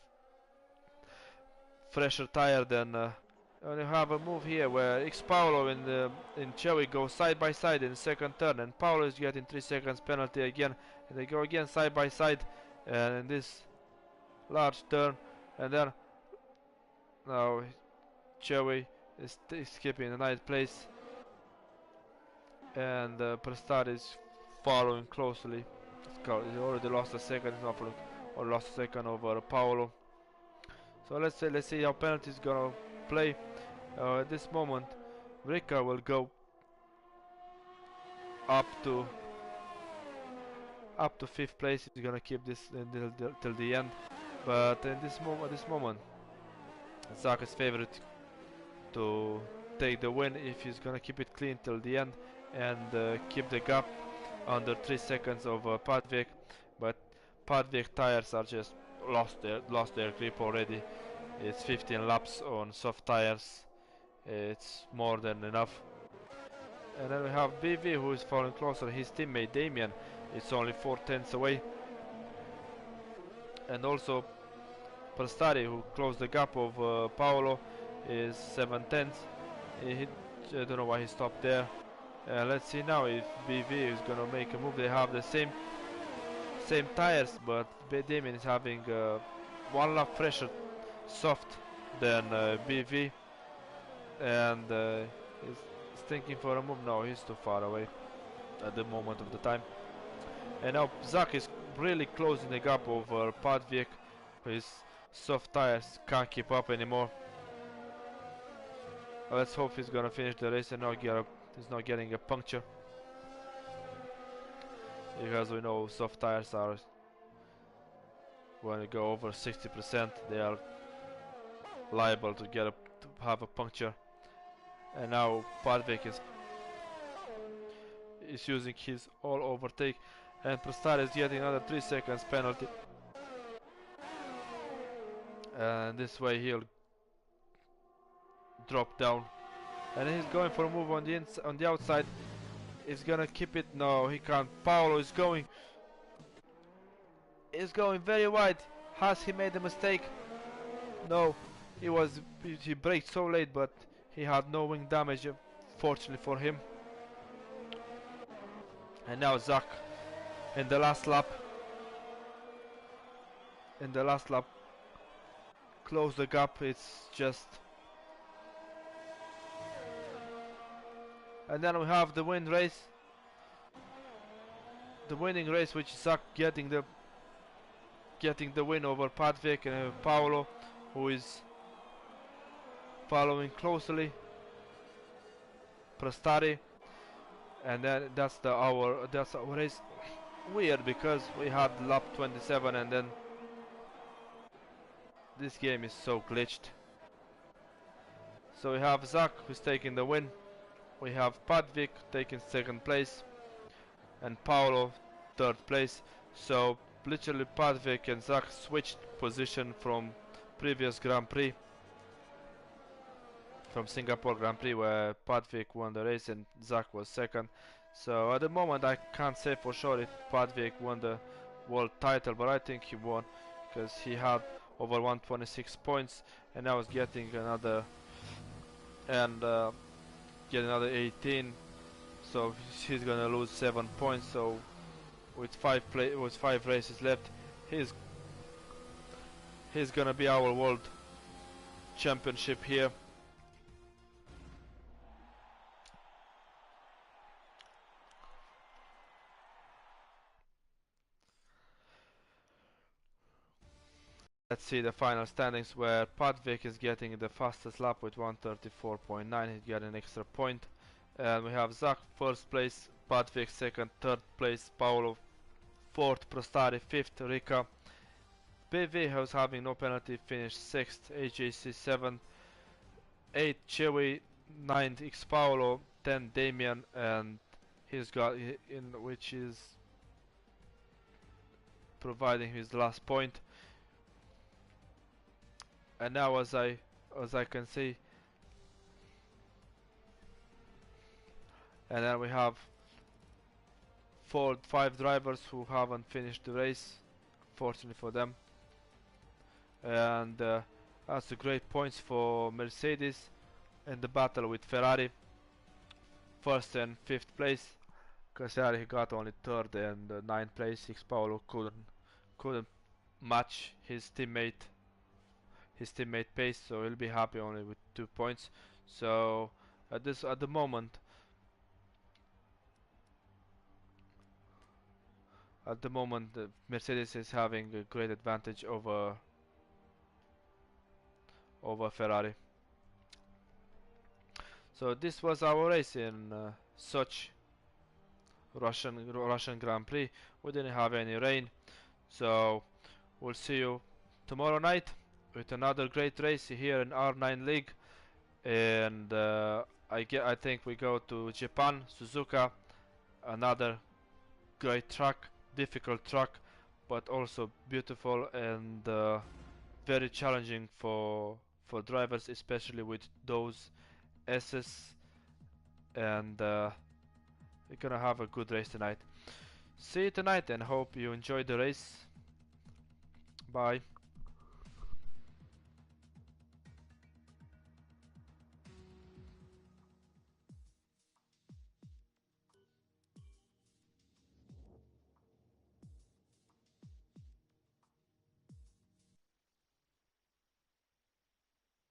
fresher tire than. And you have a move here where Paolo in Chewy go side by side in the second turn, and Paolo is getting 3 seconds penalty again, and they go again side by side, and in this large turn, and then now Chewy is skipping the 9th place, and Prestar is following closely. He already lost a second, or lost a second over Paolo. So let's see how penalty is gonna play. At this moment, Rika will go up to 5th place. He's gonna keep this till the end. But at this moment, Zak is favored to take the win if he's gonna keep it clean till the end and keep the gap under 3 seconds of Padvik. But Padvik tires are just lost their grip already. It's 15 laps on soft tires. It's more than enough. And then we have BV, who is following closer. His teammate Damien is only 4/10 away. And also Prostari, who closed the gap of Paolo, is 7/10. I don't know why he stopped there. Let's see now if BV is gonna make a move. They have the same tires, but Damien is having one lap fresher soft than BV, and he's thinking for a move. No, he's too far away at the moment of the time. And now Zak is really closing the gap over Padvik. His soft tires can't keep up anymore. Let's hope he's gonna finish the race and he's not getting a puncture. Because we know soft tires are, when you go over 60%, they are liable to have a puncture. And now Padvik is using his all overtake, and Prostar is getting another 3 seconds penalty. And this way he'll drop down. And he's going for a move on the outside. He's gonna keep it. No, he can't. Paolo is going. He's going very wide. Has he made a mistake? No, he braked so late, but he had no wing damage, fortunately for him. And now Zak in the last lap. Close the gap. It's just. And then we have the win race. The winning race, which is Zak getting the win over Padvik, and Paolo, who is following closely. Prostari, and then that's our race. Weird, because we had lap 27, and then this game is so glitched. So we have Zak, who's taking the win. We have Padvik taking second place, and Paolo third place. So literally Padvik and Zak switched position from previous Grand Prix, from Singapore Grand Prix, where Padvik won the race and Zak was second. So at the moment I can't say for sure if Padvik won the world title, but I think he won, because he had over 126 points, and I was getting another 18, so he's gonna lose 7 points. So with 5 races left, he's gonna be our world championship here. Let's see the final standings, where Padvik is getting the fastest lap with 134.9. He's getting an extra point. And we have Zak first place, Padvik second, third place Paolo fourth, Prostari fifth, Rika. BV, who's having no penalty, finished sixth, AJC seventh, 8th Chewy, 9th X Paolo, 10th Damian, and he's got which is providing his last point. And now, as I can see, and then we have 5 drivers who haven't finished the race, fortunately for them. And that's a great points for Mercedes in the battle with Ferrari. First and 5th place. Ferrari got only 3rd and 9th place. X Paolo couldn't match his teammate pace, so he'll be happy only with 2 points. So at the moment Mercedes is having a great advantage over Ferrari. So this was our race in Sochi, Russian Grand Prix. We didn't have any rain, so we'll see you tomorrow night with another great race here in R9 League. And I think we go to Japan, Suzuka, another great track, difficult track, but also beautiful and very challenging for drivers, especially with those S's. And we're gonna have a good race tonight. See you tonight, and hope you enjoyed the race. Bye.